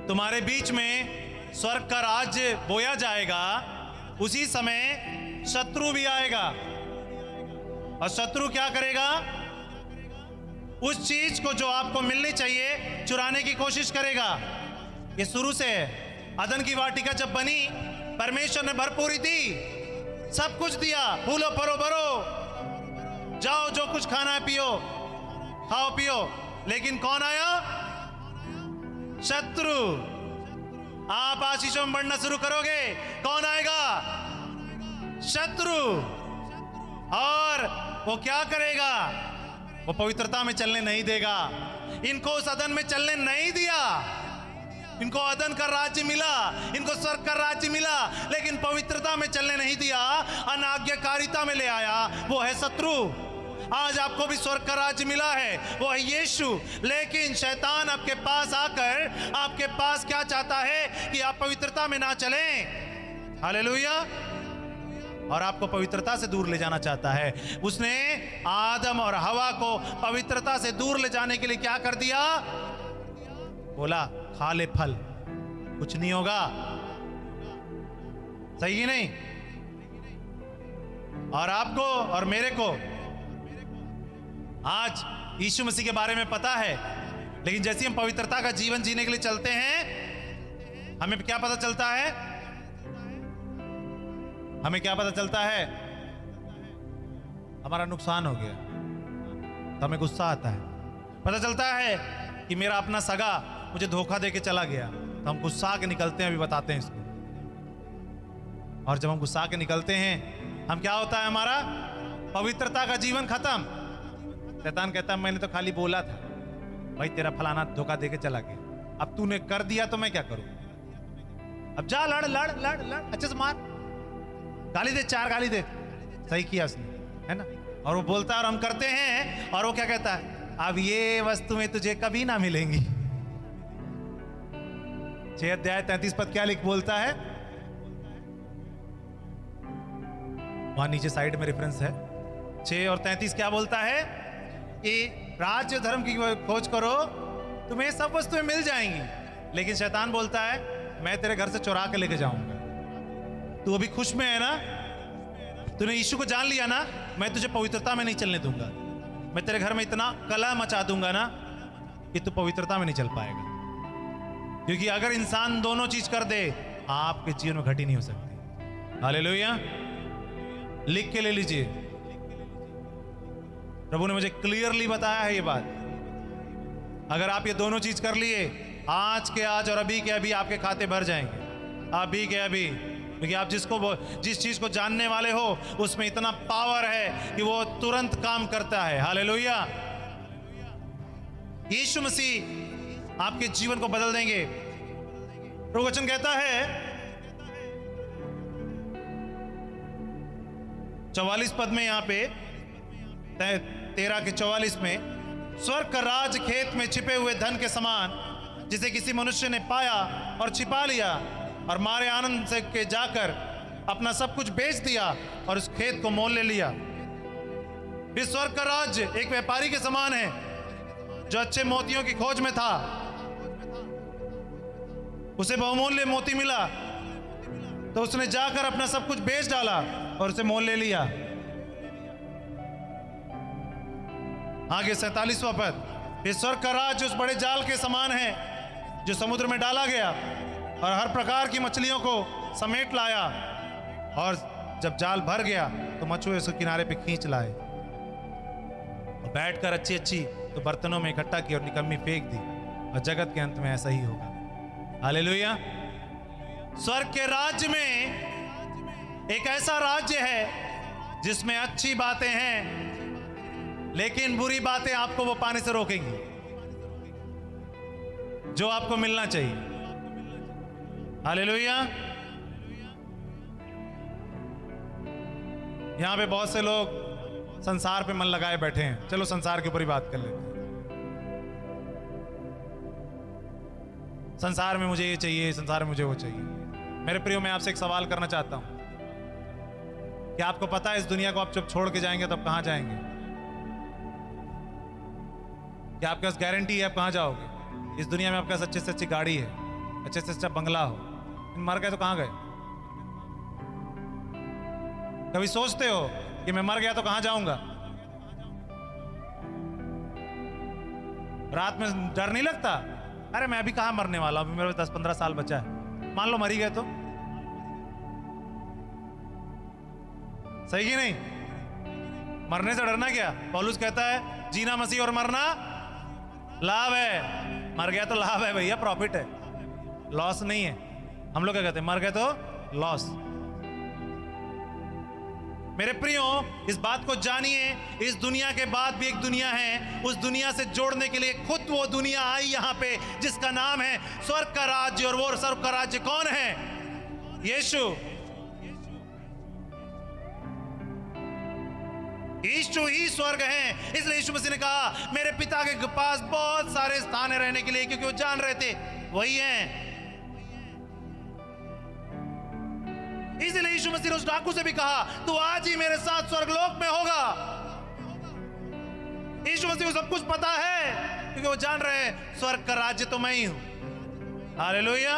तुम्हारे बीच में स्वर्ग का राज्य बोया जाएगा, उसी समय शत्रु भी आएगा। और शत्रु क्या करेगा? उस चीज को जो आपको मिलनी चाहिए चुराने की कोशिश करेगा। ये शुरू से है। अदन की वाटिका जब बनी, परमेश्वर ने भरपूरी दी, सब कुछ दिया, फूलो फलो भरो, जाओ जो कुछ खाना है पियो, खाओ पियो। लेकिन कौन आया? शत्रु। आप आशीषों में बढ़ना शुरू करोगे, कौन आएगा? शत्रु। और वो क्या करेगा? वो पवित्रता में चलने नहीं देगा। इनको उस अदन में चलने नहीं दिया। इनको अदन का राज्य मिला, इनको स्वर्ग का राज्य मिला, लेकिन पवित्रता में चलने नहीं दिया, अनाज्ञाकारिता में ले आया। वो है शत्रु। आज आपको भी स्वर्ग का राज्य मिला है, वो है यीशु। लेकिन शैतान आपके पास आकर आपके पास क्या चाहता है कि आप पवित्रता में ना चलें। हालेलुया। और आपको पवित्रता से दूर ले जाना चाहता है। उसने आदम और हवा को पवित्रता से दूर ले जाने के लिए क्या कर दिया? बोला खा ले फल, कुछ नहीं होगा। सही कि नहीं? और आपको और मेरे को आज यीशु मसीह के बारे में पता है, लेकिन जैसे हम पवित्रता का जीवन जीने के लिए चलते हैं, हमें क्या पता चलता है? हमें क्या पता चलता है? हमारा नुकसान हो गया तो हमें गुस्सा आता है। पता चलता है कि मेरा अपना सगा मुझे धोखा देके चला गया तो हम गुस्सा के निकलते हैं, अभी बताते हैं इसको। और जब हम गुस्सा के निकलते हैं, हम क्या होता है? हमारा पवित्रता का जीवन खत्म। शैतान कहता है मैंने तो खाली बोला था, भाई तेरा फलाना धोखा देके चला गया, अब तूने कर दिया तो मैं क्या करूं? अब जा लड़ लड़ लड़ लड़, अच्छे से मार, गाली दे, 4 गाली दे। सही किया उसने, है ना? और वो बोलता है और हम करते हैं। और वो क्या कहता है? अब ये वस्तुएं तुझे कभी ना मिलेंगी। 6 अध्याय 33 पद क्या लिख बोलता है? वहां नीचे साइड में रेफरेंस है। 6 और 33 क्या बोलता है? कि राज्य धर्म की खोज करो, तुम्हें सब वस्तुएं मिल जाएंगी। लेकिन शैतान बोलता है मैं तेरे घर से चुरा के लेके जाऊंगा। तू अभी खुश में है ना? तूने यीशु को जान लिया ना? मैं तुझे पवित्रता में नहीं चलने दूंगा। मैं तेरे घर में इतना कलह मचा दूंगा ना कि तू पवित्रता में नहीं चल पाएगा। क्योंकि अगर इंसान दोनों चीज कर दे, आपके जीवन में घटी नहीं हो सकती। हालेलुया। लिख के ले लीजिए, प्रभु ने मुझे क्लियरली बताया है ये बात। अगर आप ये दोनों चीज कर लिए, आज के आज और अभी के अभी आपके खाते भर जाएंगे। अभी के अभी, क्योंकि आप जिस चीज को जानने वाले हो उसमें इतना पावर है कि वो तुरंत काम करता है। हालेलुया। यीशु मसीह आपके जीवन को बदल देंगे। प्रभु वचन कहता है 44 पद में, यहां पे 13 के 44 में, स्वर्ग का राज खेत में छिपे हुए धन के समान, जिसे किसी मनुष्य ने पाया और छिपा लिया और मारे आनंद से के जाकर अपना सब कुछ बेच दिया और उस खेत को मोल ले लिया। इस स्वर्ग का राज्य एक व्यापारी के समान है जो अच्छे मोतियों की खोज में था। उसे बहुमूल्य मोती मिला तो उसने जाकर अपना सब कुछ बेच डाला और उसे मोल ले लिया। आगे 47वां पद, इस स्वर्ग का राज्य उस बड़े जाल के समान है जो समुद्र में डाला गया और हर प्रकार की मछलियों को समेट लाया, और जब जाल भर गया तो मछुए उसे किनारे पे खींच लाए और बैठकर अच्छी अच्छी तो बर्तनों में इकट्ठा की और निकम्मी फेंक दी। और जगत के अंत में ऐसा ही होगा। हालेलुया। स्वर्ग के राज्य में एक ऐसा राज्य है जिसमें अच्छी बातें हैं, लेकिन बुरी बातें आपको वो पाने से रोकेंगी जो आपको मिलना चाहिए। हालेलुया। यहां पे बहुत से लोग संसार पे मन लगाए बैठे हैं। चलो संसार के ऊपर ही बात कर लेते हैं। संसार में मुझे ये चाहिए, संसार में मुझे वो चाहिए। मेरे प्रियो, मैं आपसे एक सवाल करना चाहता हूं। क्या आपको पता है इस दुनिया को आप जब छोड़ के जाएंगे तब कहां जाएंगे? क्या आपके पास गारंटी है आप कहां जाओगे? इस दुनिया में आपके पास अच्छे से अच्छी गाड़ी है, अच्छे से अच्छा बंगला हो, मर गए तो कहां गए? कभी सोचते हो कि मैं मर गया तो कहां जाऊंगा? रात में डर नहीं लगता? अरे मैं अभी कहां मरने वाला हूं, मेरे 10-15 साल बचा है, मान लो मर ही गए तो? सही कि नहीं? मरने से डरना क्या? पौलुस कहता है जीना मसीह और मरना लाभ है। मर गया तो लाभ है भैया, प्रॉफिट है, लॉस नहीं है। हम लोग क्या कहते हैं? मर गए तो लॉस। मेरे प्रियो, इस बात को जानिए, इस दुनिया के बाद भी एक दुनिया है। उस दुनिया से जोड़ने के लिए खुद वो दुनिया आई यहाँ पे जिसका नाम है स्वर्ग का राज्य। और वो स्वर्ग का राज्य कौन है? यीशु। यीशु ही स्वर्ग है। इसलिए यीशु मसीह ने कहा मेरे पिता के पास बहुत सारे स्थान है रहने के लिए, क्योंकि वो जान रहे थे वही हैं। इसलिए यीशु मसीह ने उस डाकू से भी कहा तू आज ही मेरे साथ स्वर्गलोक में होगा। यीशु मसीह को सब कुछ पता है, क्योंकि वो जान रहे हैं स्वर्ग का राज्य तो मैं ही हूं। हालेलुया।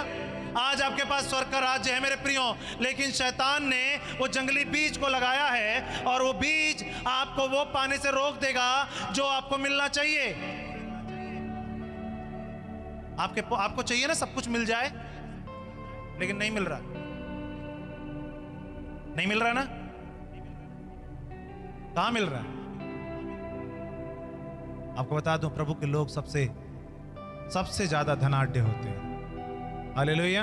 आज आपके पास स्वर्ग का राज्य है मेरे प्रियो, लेकिन शैतान ने वो जंगली बीज को लगाया है, और वो बीज आपको वो पाने से रोक देगा जो आपको मिलना चाहिए। आपको चाहिए ना सब कुछ मिल जाए, लेकिन नहीं मिल रहा, नहीं मिल रहा ना। कहां मिल रहा है? आपको बता दूं, प्रभु के लोग सबसे ज्यादा धनाढ्य होते हैं। हालेलुया।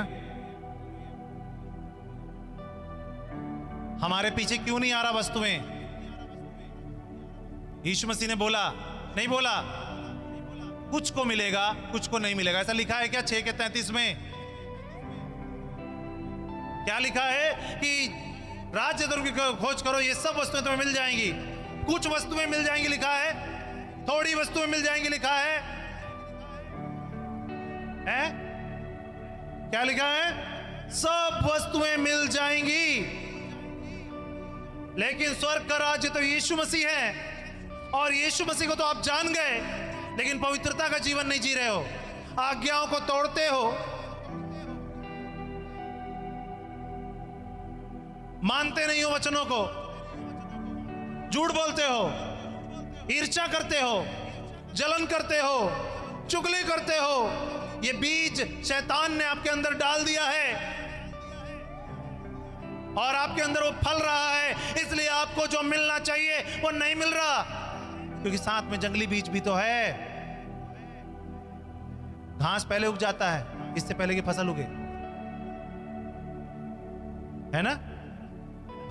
हमारे पीछे क्यों नहीं आ रहा वस्तुएं? यीशु मसीह ने बोला, नहीं बोला कुछ को मिलेगा कुछ को नहीं मिलेगा। ऐसा लिखा है क्या 6:33 में? क्या लिखा है कि राज्य धर्म की खोज करो, ये सब वस्तुएं तुम्हें मिल जाएंगी। कुछ वस्तुएं मिल जाएंगी लिखा है, थोड़ी वस्तुएं मिल जाएंगी लिखा है? क्या लिखा है? सब वस्तुएं मिल जाएंगी। लेकिन स्वर्ग का राज्य तो यीशु मसीह है, और यीशु मसीह को तो आप जान गए, लेकिन पवित्रता का जीवन नहीं जी रहे हो, आज्ञाओं को तोड़ते हो, मानते नहीं हो वचनों को, झूठ बोलते हो, ईर्ष्या करते हो, जलन करते हो, चुगली करते हो। ये बीज शैतान ने आपके अंदर डाल दिया है, और आपके अंदर वो फल रहा है। इसलिए आपको जो मिलना चाहिए वो नहीं मिल रहा, क्योंकि साथ में जंगली बीज भी तो है। घास पहले उग जाता है इससे पहले कि फसल उगे, है ना।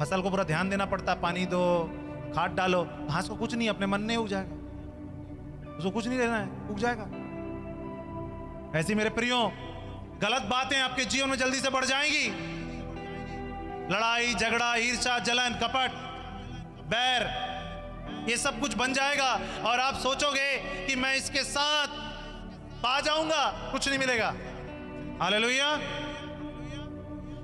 फसल को पूरा ध्यान देना पड़ता, पानी दो, खाद डालो। घास को कुछ नहीं, अपने मन में उग जाएगा, उसको कुछ नहीं लेना है, उग जाएगा। ऐसी मेरे प्रियो, गलत बातें आपके जीवन में जल्दी से बढ़ जाएंगी। लड़ाई झगड़ा, ईर्ष्या, जलन, कपट, बैर, ये सब कुछ बन जाएगा, और आप सोचोगे कि मैं इसके साथ पा जाऊंगा, कुछ नहीं मिलेगा। हालेलुया।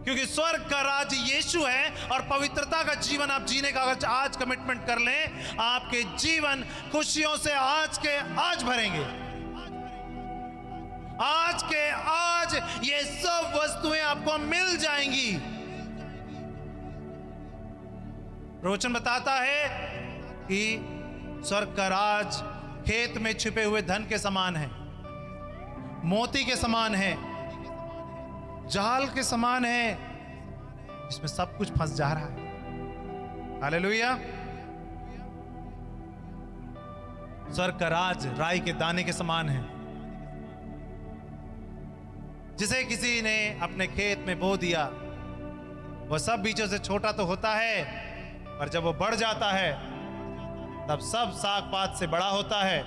क्योंकि स्वर्ग का राज्य यीशु है, और पवित्रता का जीवन आप जीने का अगर आज कमिटमेंट कर लें, आपके जीवन खुशियों से आज के आज भरेंगे। आज के आज ये सब वस्तुएं आपको मिल जाएंगी। प्रवचन बताता है कि स्वर्ग का राज खेत में छिपे हुए धन के समान है, मोती के समान है, जाल के समान है, जिसमें सब कुछ फंस जा रहा है। हालेलुया। स्वर्ग का राज राई के दाने के समान है, जिसे किसी ने अपने खेत में बो दिया। वह सब बीजों से छोटा तो होता है, पर जब वो बढ़ जाता है तब सब साग पात से बड़ा होता है,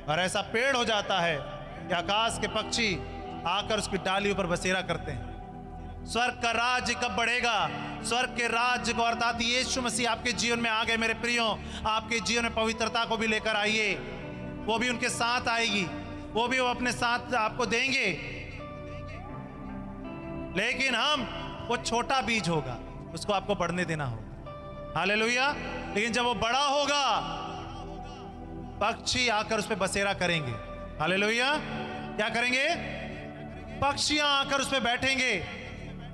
और ऐसा पेड़ हो जाता है कि आकाश के पक्षी आकर उसकी डालियों पर बसेरा करते हैं। स्वर्ग का राज्य कब बढ़ेगा? स्वर्ग के राज्य को अर्थात यीशु मसीह आपके जीवन में आ गए मेरे प्रियो। आपके जीवन में पवित्रता को भी लेकर आइए, वो भी उनके साथ आएगी, वो भी वो अपने साथ आपको देंगे। लेकिन वो छोटा बीज होगा, उसको आपको बढ़ने देना होगा। हालेलुया। लेकिन जब वो बड़ा होगा, पक्षी आकर उस पर बसेरा करेंगे। हालेलुया। क्या करेंगे? पक्षियां आकर उस पर बैठेंगे।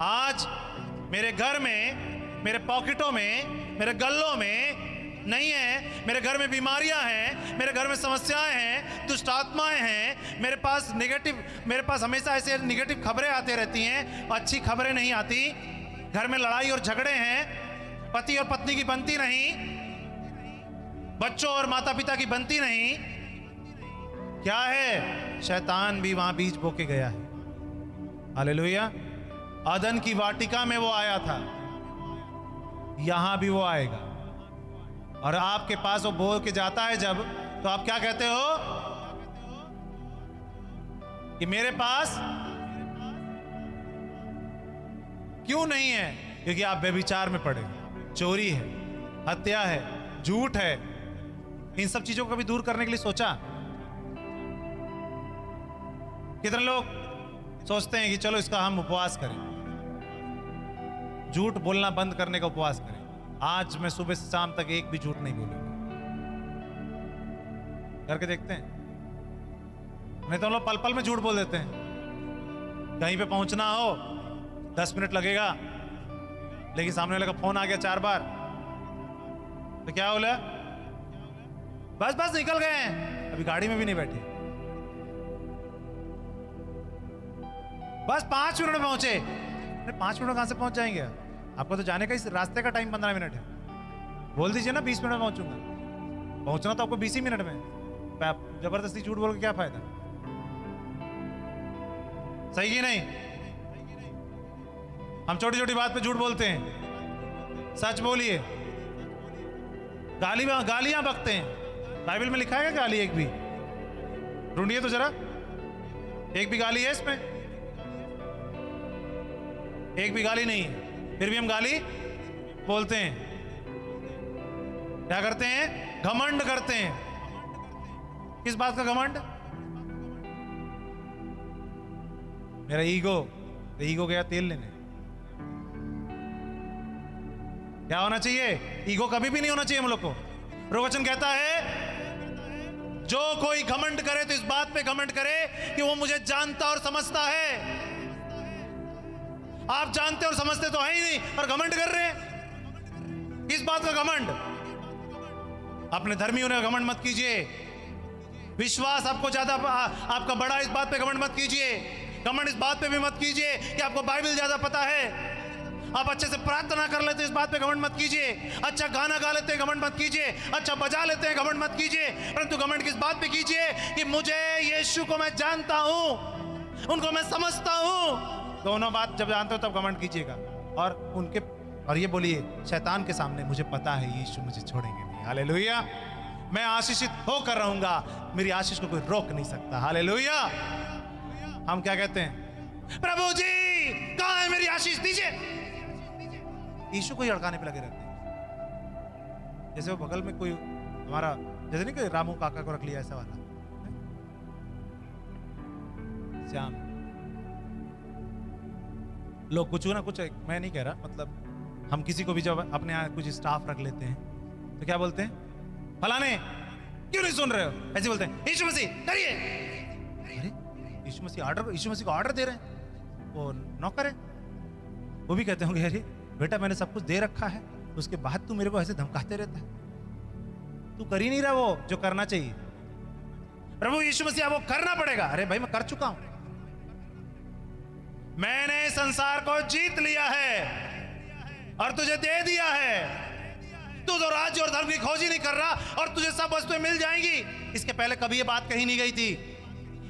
आज मेरे घर में, मेरे पॉकेटों में, मेरे गल्लों में नहीं है, मेरे घर में बीमारियां हैं, मेरे घर में समस्याएं हैं, दुष्ट आत्माएं हैं, मेरे पास हमेशा ऐसे नेगेटिव खबरें आती रहती हैं, अच्छी खबरें नहीं आती। घर में लड़ाई और झगड़े हैं, पति और पत्नी की बनती नहीं, बच्चों और माता पिता की बनती नहीं। क्या है? शैतान भी वहां बीज बो के गया है। हालेलुया। अदन की वाटिका में वो आया था, यहां भी वो आएगा, और आपके पास वो बोल के जाता है जब, तो आप क्या कहते हो कि मेरे पास क्यों नहीं है? क्योंकि आप व्यभिचार में पड़े, चोरी है, हत्या है, झूठ है, इन सब चीजों को कभी दूर करने के लिए सोचा? कितने लोग सोचते हैं कि चलो इसका हम उपवास करें, झूठ बोलना बंद करने का उपवास करें, आज मैं सुबह से शाम तक एक भी झूठ नहीं बोलूंगा। करके देखते हैं? नहीं तो हम लोग पल पल में झूठ बोल देते हैं। कहीं पे पहुंचना हो 10 मिनट लगेगा, लेकिन सामने वाले का फोन आ गया 4 बार, तो क्या बोला? बस बस निकल गए हैं, अभी गाड़ी में भी नहीं बैठे, बस 5 मिनट में पहुंचे। अरे 5 मिनट कहां से पहुंच जाएंगे? आपको तो जाने का इस रास्ते का टाइम 15 मिनट है, बोल दीजिए ना 20 मिनट में पहुंचूंगा। पहुंचना तो आपको 20 ही मिनट में, आप जबरदस्ती झूठ बोल के क्या फायदा? सही कि नहीं? हम छोटी छोटी बात पे झूठ बोलते हैं, सच बोलिए। गालियां बकते हैं, बाइबल में लिखा है क्या गाली एक भी? ढूंढिए तो जरा, एक भी गाली है इसमें? एक भी गाली नहीं है, फिर भी हम गाली बोलते हैं। क्या करते हैं? घमंड करते हैं। किस बात का घमंड? मेरा ईगो गया तेल लेने। क्या होना चाहिए? ईगो कभी भी नहीं होना चाहिए हम लोग को। प्रवचन कहता है जो कोई घमंड करे तो इस बात पे घमंड करे कि वो मुझे जानता और समझता है। आप जानते और समझते तो है ही नहीं, और घमंड कर रहे हैं। किस बात का घमंड? अपने धर्मी होने का घमंड मत कीजिए। विश्वास आपको ज्यादा आपका बड़ा, इस बात पे घमंड मत कीजिए। घमंड इस बात पे भी मत कीजिए कि आपको बाइबल ज्यादा पता है। आप अच्छे से प्रार्थना कर लेते हैं, इस बात पे घमंड मत कीजिए। अच्छा गाना गा लेते हैं, घमंड मत कीजिए। अच्छा बजा लेते हैं, घमंड मत कीजिए। परंतु घमंड किस बात पे कीजिए कि मुझे यीशु को मैं जानता हूं, उनको मैं समझता हूं। दोनों बात जब जानते हो तब घमंड कीजिएगा। और ये बोलिए शैतान के सामने, मुझे पता है यीशु मुझे छोड़ेंगे नहीं। हालेलुया। मैं आशीषित होकर रहूंगा, मेरी आशीष को कोई रोक नहीं सकता। हालेलुया। हम क्या कहते हैं? प्रभु जी कहां है मेरी आशीष, दीजिए। यीशु को ही अड़काने पे लगे रहते हैं। जैसे वो बगल में कोई हमारा, जैसे नहीं कि रामू काका को रख लिया ऐसा वाला, श्याम। लोग कुछ ना कुछ, मैं नहीं कह रहा, मतलब हम किसी को भी जब अपने यहाँ कुछ स्टाफ रख लेते हैं तो क्या बोलते हैं? फलाने क्यों नहीं सुन रहे हो? ऐसे बोलते हैं यीशु मसीह करिए। अरे यीशु मसीह को ऑर्डर दे रहे हैं, वो नौकर है। वो भी कहते होंगे अरे बेटा मैंने सब कुछ दे रखा है, उसके बाद तू मेरे को ऐसे धमकाते रहता है, तू कर ही नहीं रहा वो जो करना चाहिए। प्रभु यीशु मसीह वो करना पड़ेगा। अरे भाई मैं कर चुका हूं, मैंने संसार को जीत लिया है और तुझे दे दिया है। तू तो राज्य और धर्म की खोज ही नहीं कर रहा और तुझे सब वस्तुएं मिल जाएंगी। इसके पहले कभी ये बात कही नहीं गई थी।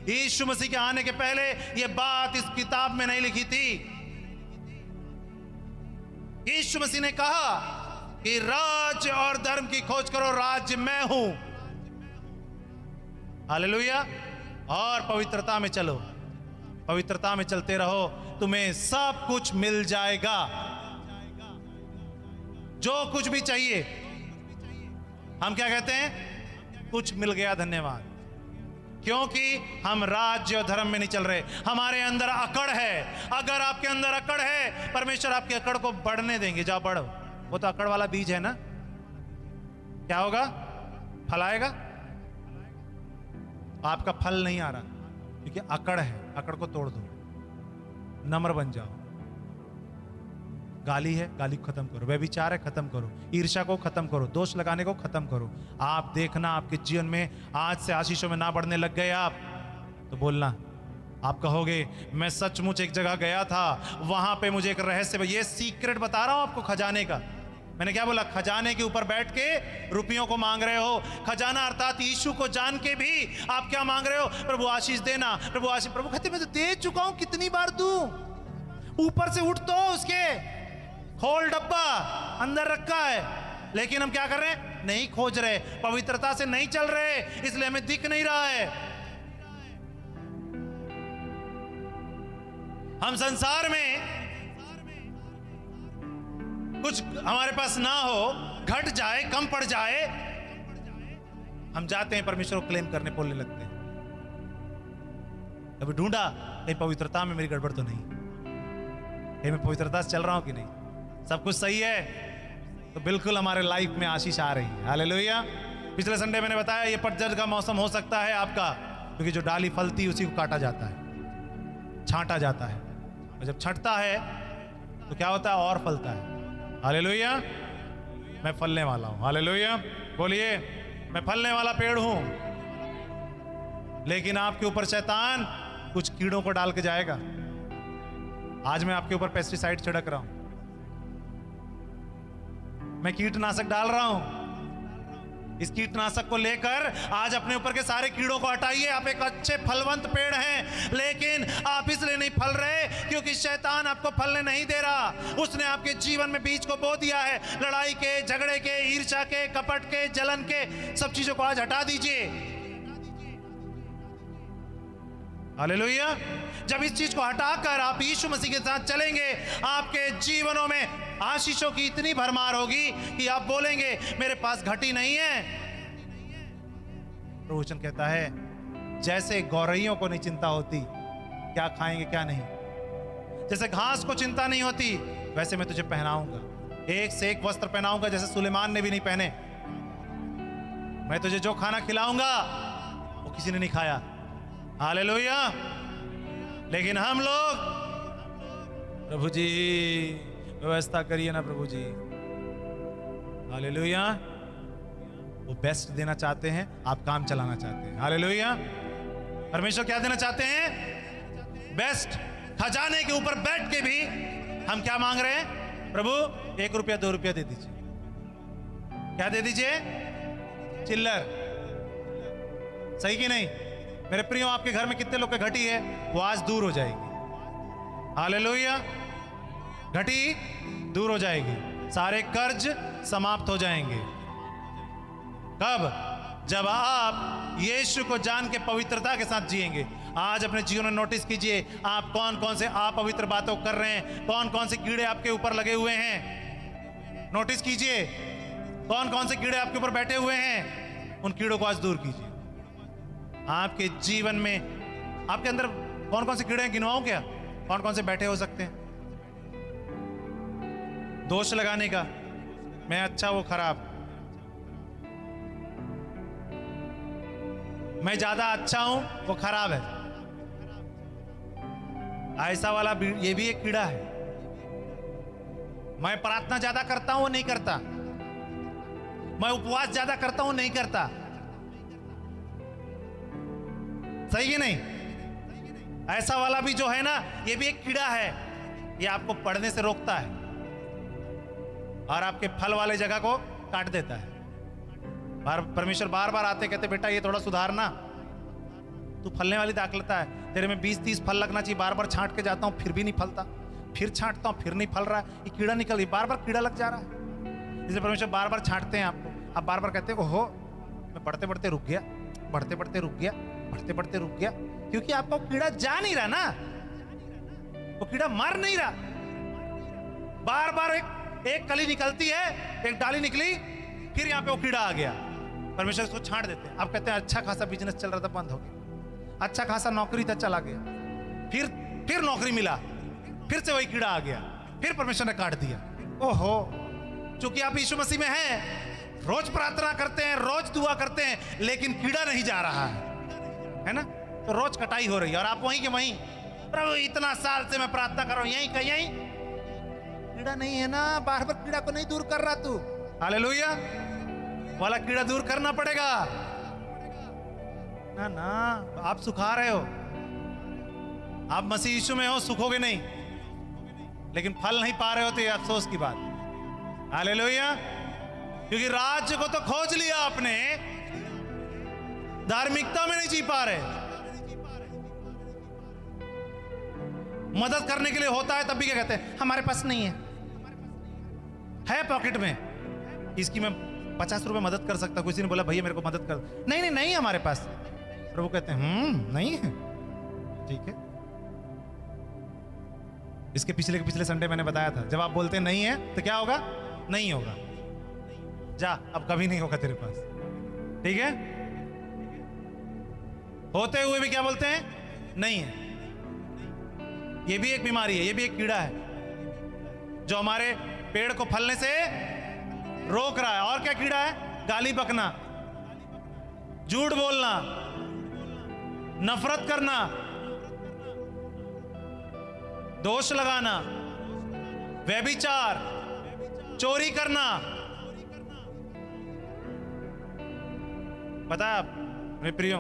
यीशु मसीह के आने के पहले ये बात इस किताब में नहीं लिखी थी। यीशु मसीह ने कहा कि राज्य और धर्म की खोज करो, राज्य मैं हूं। हालेलुया। और पवित्रता में चलो, पवित्रता में चलते रहो, तुम्हें सब कुछ मिल जाएगा। जो कुछ भी चाहिए। हम क्या कहते हैं? कुछ मिल गया, धन्यवाद। क्योंकि हम राज्य और धर्म में नहीं चल रहे, हमारे अंदर अकड़ है। अगर आपके अंदर अकड़ है, परमेश्वर आपके अकड़ को बढ़ने देंगे। जाओ बढ़ो। वो तो अकड़ वाला बीज है ना, क्या होगा? फल आएगा। आपका फल नहीं आ रहा क्योंकि अकड़ है। अकड़ को तोड़ दो, नम्र बन जाओ। गाली है, गाली को खत्म करो। व्यभिचार है, खत्म करो। ईर्ष्या को खत्म करो, दोष लगाने को खत्म करो। आप देखना आपके जीवन में आज से आशीषों में ना बढ़ने लग गए आप, तो बोलना, आप कहोगे मैं सचमुच एक जगह गया था, वहां पे मुझे एक रहस्य, ये सीक्रेट बता रहा हूं आपको खजाने का। मैंने क्या बोला? खजाने के ऊपर बैठ के रुपयों को मांग रहे हो। खजाना अर्थात यीशु को जान के भी आप क्या मांग रहे हो? प्रभु आशीष देना, प्रभु आशीष। प्रभु कहते मैं तो दे चुका हूं, कितनी बार दूं? ऊपर से उठ तो उसके, खोल डब्बा, अंदर रखा है। लेकिन हम क्या कर रहे हैं? नहीं खोज रहे, पवित्रता से नहीं चल रहे, इसलिए हमें दिख नहीं रहा है। हम संसार में कुछ हमारे पास ना हो, घट जाए, कम पड़ जाए, हम जाते हैं परमेश्वर को क्लेम करने, बोलने लगते हैं। कभी ढूंढा कहीं पवित्रता में मेरी गड़बड़ तो नहीं, कहीं मैं पवित्रता से चल रहा हूं कि नहीं, सब कुछ सही है, तो बिल्कुल हमारे लाइफ में आशीष आ रही है। हालेलुया। पिछले संडे मैंने बताया ये पतझड़ का मौसम हो सकता है आपका, क्योंकि जो डाली फलती उसी को काटा जाता है, छांटा जाता है, और जब छंटता है तो क्या होता है, और फलता है। हालेलुया। मैं फलने वाला हूं। हालेलुया। बोलिए, मैं फलने वाला पेड़ हूं, लेकिन आपके ऊपर शैतान कुछ कीड़ों को डाल के जाएगा। आज मैं आपके ऊपर पेस्टिसाइड छिड़क रहा हूं, मैं कीटनाशक डाल रहा हूं। इस कीटनाशक को लेकर आज अपने ऊपर के सारे कीड़ों को हटाइए। आप एक अच्छे फलवंत पेड़ हैं, लेकिन आप इसलिए नहीं फल रहे क्योंकि शैतान आपको फलने नहीं दे रहा। उसने आपके जीवन में बीज को बो दिया है, लड़ाई के, झगड़े के, ईर्ष्या के, कपट के, जलन के, सब चीजों को आज हटा दीजिए। हालेलुया। जब इस चीज को हटाकर आप यीशु मसीह के साथ चलेंगे, आपके जीवनों में आशीषों की इतनी भरमार होगी कि आप बोलेंगे मेरे पास घटी नहीं है। प्रभु वचन कहता है, जैसे गौरैयों को नहीं चिंता होती क्या खाएंगे क्या नहीं, जैसे घास को चिंता नहीं होती, वैसे मैं तुझे पहनाऊंगा, एक से एक वस्त्र पहनाऊंगा जैसे सुलेमान ने भी नहीं पहने। मैं तुझे जो खाना खिलाऊंगा वो किसी ने नहीं खाया। हालेलुया। लेकिन हम लोग, प्रभु जी व्यवस्था करिए ना प्रभु जी। हालेलुया। वो बेस्ट देना चाहते हैं, आप काम चलाना चाहते हैं। हालेलुया। परमेश्वर क्या देना चाहते हैं? बेस्ट। खजाने के ऊपर बैठ के भी हम क्या मांग रहे हैं? प्रभु 1 रुपया 2 रुपया दे दीजिए। क्या दे दीजिए? चिल्लर। सही कि नहीं? मेरे प्रियो, आपके घर में कितने लोग की घटी है, वो आज दूर हो जाएगी। हालेलुया। घटी दूर हो जाएगी, सारे कर्ज समाप्त हो जाएंगे। कब? जब आप यीशु को जान के पवित्रता के साथ जिएंगे। आज अपने जीवन में नोटिस कीजिए, आप कौन कौन से अपवित्र बातों कर रहे हैं, कौन कौन से कीड़े आपके ऊपर लगे हुए हैं। नोटिस कीजिए कौन कौन से कीड़े आपके ऊपर बैठे हुए हैं, उन कीड़ों को आज दूर कीजिए। आपके जीवन में आपके अंदर कौन कौन से कीड़े हैं, गिनवाऊं क्या? कौन कौन से बैठे हो सकते हैं? दोष लगाने का, मैं अच्छा वो खराब, मैं ज्यादा अच्छा हूं वो खराब है, ऐसा वाला ये भी एक कीड़ा है। मैं प्रार्थना ज्यादा करता हूं वो नहीं करता, मैं उपवास ज्यादा करता हूं नहीं करता। सही कि नहीं? ऐसा वाला भी जो है ना, ये भी एक कीड़ा है, ये आपको पढ़ने से रोकता है और आपके फल वाले जगह को काट देता है। परमेश्वर बार बार आते कहते बेटा ये थोड़ा सुधारना, तू फलने वाली दाखलता है, तेरे में 20-30 फल लगना चाहिए, बार बार छांट के जाता हूं फिर भी नहीं फलता, फिर छांटता हूं फिर नहीं फल रहा है, ये कीड़ा निकल गई, बार बार कीड़ा लग जा रहा है। इसलिए परमेश्वर बार बार छांटते हैं आपको, आप बार बार कहते हो ओहो मैं बढ़ते बढ़ते रुक गया, बढ़ते बढ़ते रुक गया, बढ़ते बढ़ते रुक गया, क्योंकि आपको कीड़ा जा नहीं रहा ना, वो कीड़ा मर नहीं रहा। बार बार एक कली निकलती है, एक डाली निकली, फिर यहाँ पे वो कीड़ा आ गया, परमेश्वर उसको छांट देते हैं। आप कहते हैं अच्छा खासा बिजनेस चल रहा था बंद हो गया, अच्छा खासा नौकरी था चला गया, फिर नौकरी मिला, फिर से वही कीड़ा आ गया, फिर परमेश्वर ने काट दिया। ओहो, चूंकि आप यीशु मसीह में हैं, रोज प्रार्थना करते हैं, रोज दुआ करते हैं, लेकिन कीड़ा नहीं जा रहा है ना, तो रोज कटाई हो रही है और आप वहीं के वहीं, प्रभु इतना साल से मैं प्रार्थना कर रहा हूं, यहीं का यहीं कीड़ा नहीं है ना, बार बार कीड़ा को नहीं दूर कर रहा तू। हालेलुया। वाला कीड़ा दूर करना पड़ेगा ना। ना, आप सुखा रहे हो, आप मसीह यीशु में हो, सुखोगे नहीं, लेकिन फल नहीं पा रहे हो तो ये अफसोस की बात। हालेलुया। क्योंकि राज्य को तो खोज लिया आपने, धार्मिकता में नहीं जी पा रहे। मदद करने के लिए होता है तब भी क्या कहते हैं, हमारे पास नहीं है पॉकेट में, इसकी मैं 50 रुपए मदद कर सकता। किसी ने बोला भैया मेरे को मदद कर, नहीं नहीं हमारे पास। प्रभु कहते हैं नहीं है, ठीक है। इसके पिछले संडे मैंने बताया था, जब आप बोलते नहीं है तो क्या होगा? नहीं होगा, जा अब कभी नहीं होगा तेरे पास, ठीक है। होते हुए भी क्या बोलते हैं? नहीं है। ये भी एक बीमारी है, ये भी एक कीड़ा है जो हमारे पेड़ को फलने से रोक रहा है। और क्या कीड़ा है? गाली बकना, झूठ बोलना, नफरत करना, दोष लगाना, व्यभिचार, चोरी करना। पता है आप मेरे प्रियो,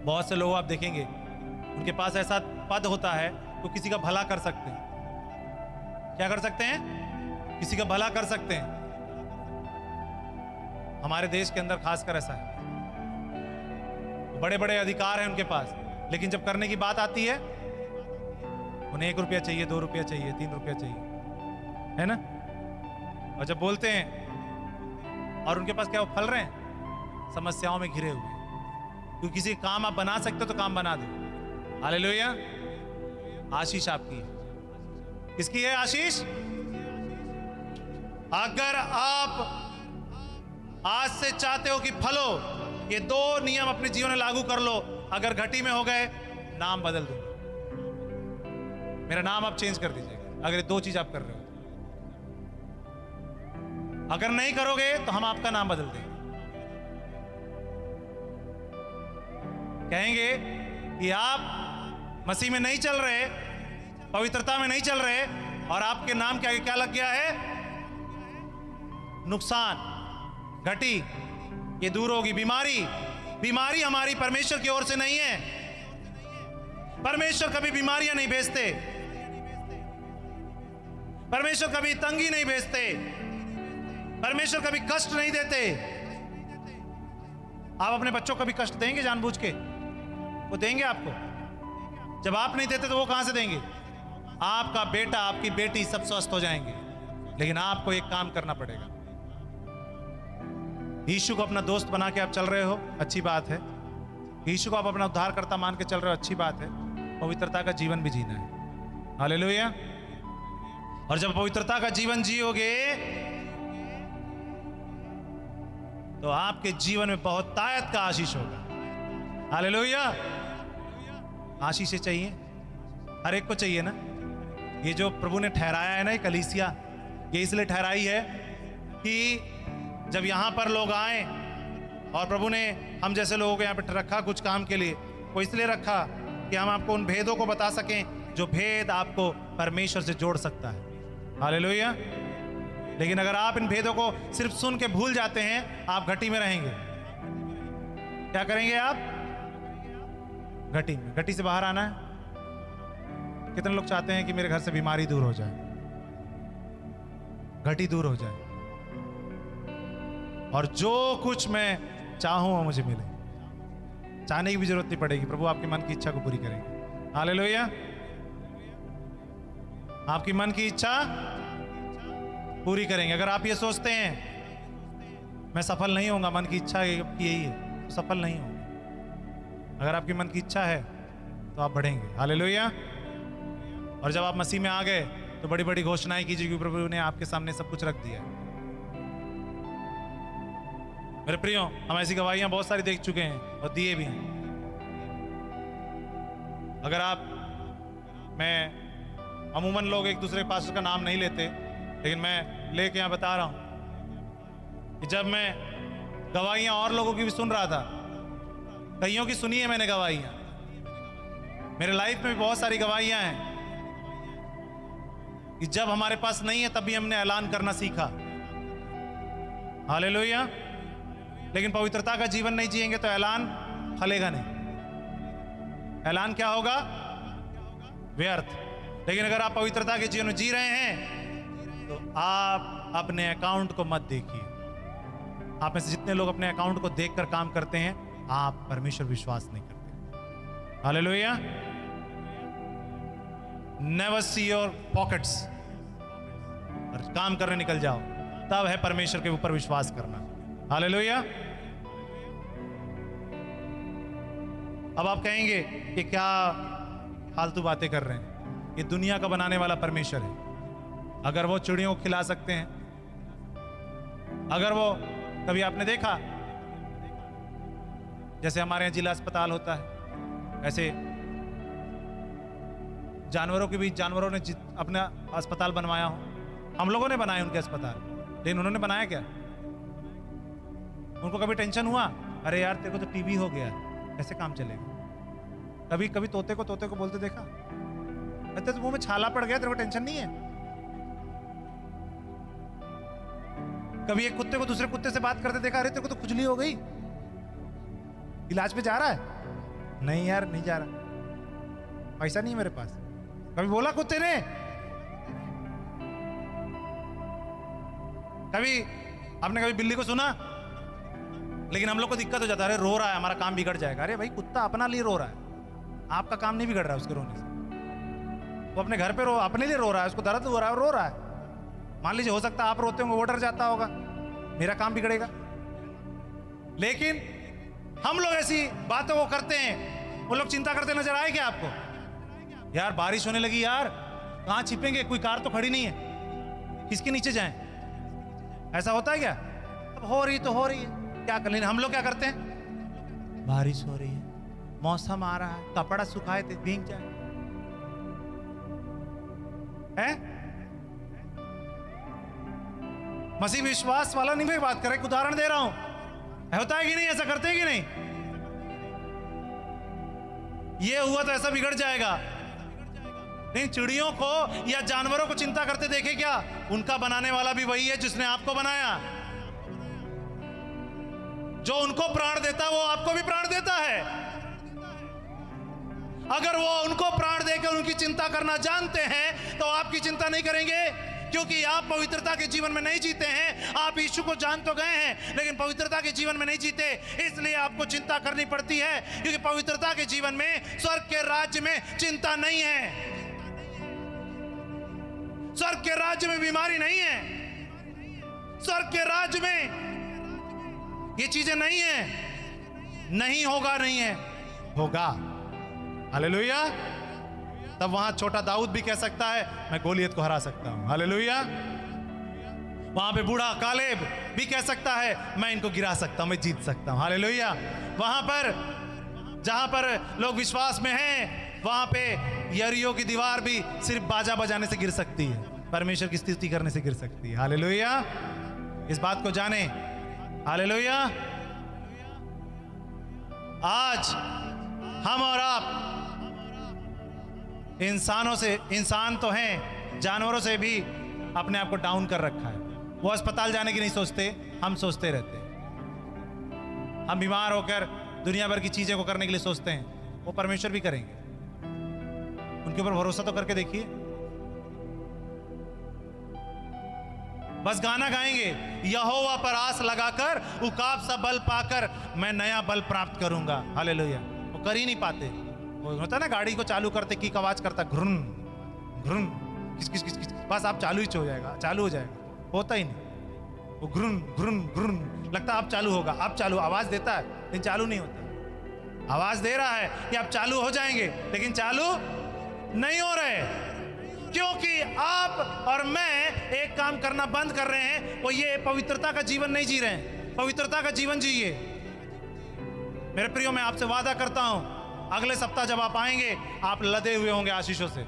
बहुत से लोग आप देखेंगे उनके पास ऐसा पद होता है तो किसी का भला कर सकते हैं। क्या कर सकते हैं? किसी का भला कर सकते हैं। हमारे देश के अंदर खासकर ऐसा है, बड़े बड़े अधिकार हैं उनके पास, लेकिन जब करने की बात आती है उन्हें 1 रुपया चाहिए, 2 रुपया चाहिए, 3 रुपया चाहिए, है ना? और जब बोलते हैं और उनके पास क्या वो फल रहे हैं? समस्याओं में घिरे हुए। क्योंकि किसी काम आप बना सकते हो तो काम बना दो। हालेलुया। आशीष आपकी है। किसकी है आशीष? अगर आप आज से चाहते हो कि फलो, ये 2 नियम अपने जीवन में लागू कर लो। अगर घटी में हो गए, नाम बदल दो, मेरा नाम आप चेंज कर दीजिएगा। अगर ये 2 चीज आप कर रहे हो, अगर नहीं करोगे तो हम आपका नाम बदल देंगे। कहेंगे कि आप मसीह में नहीं चल रहे, पवित्रता में नहीं चल रहे, और आपके नाम के आगे क्या लग गया है? नुकसान, घटी, ये दूर होगी। बीमारी, बीमारी हमारी परमेश्वर की ओर से नहीं है। परमेश्वर कभी बीमारियां नहीं भेजते, परमेश्वर कभी तंगी नहीं भेजते, परमेश्वर कभी कष्ट नहीं देते। आप अपने बच्चों को कभी कष्ट देंगे जानबूझ के? वो देंगे आपको? जब आप नहीं देते तो वो कहां से देंगे? आपका बेटा, आपकी बेटी सब स्वस्थ हो जाएंगे, लेकिन आपको एक काम करना पड़ेगा। यीशु को अपना दोस्त बना के आप चल रहे हो, अच्छी बात है। यीशु को आप अपना उद्धारकर्ता मान के चल रहे हो, अच्छी बात है। पवित्रता का जीवन भी जीना है। हालेलुया। और जब पवित्रता का जीवन जियोगे तो आपके जीवन में बहुत ताकत का आशीष होगा। हालेलुया। आशीष चाहिए, हर एक को चाहिए ना। ये जो प्रभु ने ठहराया है ना, ये कलीसिया, ये इसलिए ठहराई है कि जब यहाँ पर लोग आए, और प्रभु ने हम जैसे लोगों को यहाँ पे रखा कुछ काम के लिए, वो इसलिए रखा कि हम आपको उन भेदों को बता सकें जो भेद आपको परमेश्वर से जोड़ सकता है। हालेलुया। लेकिन अगर आप इन भेदों को सिर्फ सुन के भूल जाते हैं, आप घटी में रहेंगे। क्या करेंगे आप? घटी में। घटी से बाहर आना है। कितने लोग चाहते हैं कि मेरे घर से बीमारी दूर हो जाए, घटी दूर हो जाए, और जो कुछ मैं चाहूं वो मुझे मिले? चाहने की भी जरूरत नहीं पड़ेगी, प्रभु आपके मन की इच्छा को पूरी करेंगे। हालेलुया। आपकी मन की इच्छा पूरी करेंगे। अगर आप ये सोचते हैं मैं सफल नहीं होऊंगा, मन की इच्छा यही है, तो सफल नहीं होंगे। अगर आपकी मन की इच्छा है तो आप बढ़ेंगे। हालेलुया। और जब आप मसीह में आ गए तो बड़ी बड़ी घोषणाएं कीजिए, क्योंकि प्रभु ने आपके सामने सब कुछ रख दिया है। मेरे प्रियो, हम ऐसी गवाहियां बहुत सारी देख चुके हैं और दिए भी हैं। अगर आप, मैं अमूमन लोग एक दूसरे पास्टर का नाम नहीं लेते, लेकिन मैं लेके यहाँ बता रहा हूं कि जब मैं गवाहियां और लोगों की भी सुन रहा था, कईयों की सुनी है मैंने गवाहियां, मेरे लाइफ में भी बहुत सारी गवाहियां हैं कि जब हमारे पास नहीं है तब भी हमने ऐलान करना सीखा। हालेलुया। लेकिन पवित्रता का जीवन नहीं जिएंगे तो ऐलान फलेगा नहीं। ऐलान क्या होगा? व्यर्थ। लेकिन अगर आप पवित्रता के जीवन में जी रहे हैं तो आप अपने अकाउंट को मत देखिए। आप में से जितने लोग अपने अकाउंट को देखकर काम करते हैं, आप परमेश्वर विश्वास नहीं करते। Hallelujah. Never see your pockets, और काम करने निकल जाओ, तब है परमेश्वर के ऊपर विश्वास करना। हालेलुया। अब आप कहेंगे कि क्या फालतू बातें कर रहे हैं, ये दुनिया का बनाने वाला परमेश्वर है। अगर वो चिड़ियों को खिला सकते हैं, अगर वो, कभी आपने देखा जैसे हमारे यहाँ जिला अस्पताल होता है, ऐसे जानवरों के बीच जानवरों ने अपना अस्पताल बनवाया हो। हम लोगों ने बनाए उनके अस्पताल, लेकिन उन्होंने बनाया क्या? उनको कभी टेंशन हुआ, अरे यार तेरे को तो टीबी हो गया, कैसे काम चलेगा? कभी कभी तोते को बोलते देखा, कहते तो मुंह में छाला पड़ गया, तेरे को टेंशन नहीं है? कभी एक कुत्ते को दूसरे कुत्ते से बात करते देखा, अरे तेरे को तो खुजली हो गई, इलाज पे जा रहा है? नहीं यार नहीं जा रहा, पैसा नहीं है मेरे पास। कभी बोला कुत्ते ने? आपने कभी बिल्ली को सुना? लेकिन हम लोग को दिक्कत हो जाता है, अरे रो रहा है, हमारा काम बिगड़ जाएगा। अरे भाई कुत्ता अपना लिए रो रहा है, आपका काम नहीं बिगड़ रहा है उसके रोने से। वो अपने घर पे अपने लिए रो रहा है, उसको दर्द हो रहा है, रो रहा है। मान लीजिए हो सकता है आप रोते होंगे, वो डर जाता होगा मेरा काम बिगड़ेगा। लेकिन हम लोग ऐसी बातों को करते हैं, वो लोग चिंता करते नजर आए क्या आपको? यार बारिश होने लगी यार, कहां छिपेंगे, कोई कार तो खड़ी नहीं है, किसके नीचे जाएं? ऐसा होता है क्या? अब हो रही तो हो रही है, क्या कर लेंगे। हम लोग क्या करते हैं, बारिश हो रही है, मौसम आ रहा है, कपड़ा सुखाए थे भीग जाए है? मसीह विश्वास वाला नहीं मैं बात कर रहा, एक उदाहरण दे रहा हूं। होता है कि नहीं? ऐसा करते हैं कि नहीं? ये हुआ तो ऐसा बिगड़ जाएगा। नहीं, चिड़ियों को या जानवरों को चिंता करते देखे क्या? उनका बनाने वाला भी वही है जिसने आपको बनाया। जो उनको प्राण देता है वो आपको भी प्राण देता है। अगर वो उनको प्राण देकर उनकी चिंता करना जानते हैं तो आपकी चिंता नहीं करेंगे, क्योंकि आप पवित्रता के जीवन में नहीं जीते हैं। आप यीशु को जान तो गए हैं लेकिन पवित्रता के जीवन में नहीं जीते, इसलिए आपको चिंता करनी पड़ती है। क्योंकि पवित्रता के जीवन में स्वर्ग के राज्य में चिंता नहीं है, स्वर्ग के राज्य में बीमारी नहीं है, स्वर्ग के राज्य में ये चीजें नहीं है। नहीं होगा, नहीं है, होगा। हालेलुया। तब वहां छोटा दाऊद भी कह सकता है मैं गोलियत को हरा सकता हूं। हालेलुया। वहां पे बूढ़ा कालेब भी कह सकता है मैं इनको गिरा सकता हूं, मैं जीत सकता हूं। हालेलुया। वहां पर जहां पर लोग विश्वास में हैं वहां पे यरीहो की दीवार भी सिर्फ बाजा बजाने से गिर सकती है, परमेश्वर की स्तुति करने से गिर सकती है। हालेलुया। इस बात को जाने। हालेलुया। आज हम और आप इंसान तो हैं, जानवरों से भी अपने आप को डाउन कर रखा है। वो अस्पताल जाने की नहीं सोचते, हम सोचते रहते हैं। हम बीमार होकर दुनिया भर की चीजें को करने के लिए सोचते हैं, वो परमेश्वर भी करेंगे। उनके ऊपर भरोसा तो करके देखिए। बस गाना गाएंगे, यहोवा पर आस लगाकर उकाब सा बल पाकर मैं नया बल प्राप्त करूंगा। हालेलुया। वो कर ही नहीं पाते। वो होता है ना, गाड़ी को चालू करते की आवाज करता घुर्रन घुर्रन किस किस किस किस, बस आप चालू ही हो जाएगा, चालू हो जाएगा, होता ही नहीं। वो घुर्रन घुर्रन घुर्रन लगता है अब चालू होगा, अब चालू, आवाज देता है लेकिन चालू नहीं होता। आवाज दे रहा है कि आप चालू हो जाएंगे लेकिन चालू नहीं हो रहे, क्योंकि आप और मैं एक काम करना बंद कर रहे हैं, वो ये पवित्रता का जीवन नहीं जी रहे हैं। पवित्रता का जीवन जिए। मेरे प्रियो, मैं आपसे वादा करता हूं अगले सप्ताह जब आप आएंगे आप लदे हुए होंगे आशीषों से,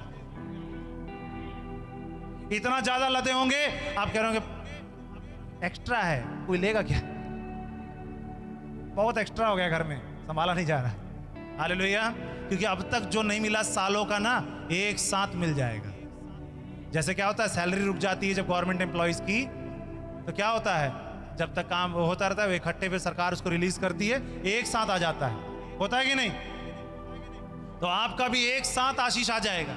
इतना ज्यादा लदे होंगे आप कह रहे होंगे एक्स्ट्रा है, कोई लेगा क्या? बहुत एक्स्ट्रा हो गया घर में, संभाला नहीं जा रहा। हालेलुया। क्योंकि अब तक जो नहीं मिला सालों का ना, एक साथ मिल जाएगा। जैसे क्या होता है, सैलरी रुक जाती है जब गवर्नमेंट एम्प्लॉइज की, तो क्या होता है, जब तक काम होता रहता है वो इकट्ठे पे सरकार उसको रिलीज करती है, एक साथ आ जाता है। होता है कि नहीं? तो आपका भी एक साथ आशीष आ जाएगा।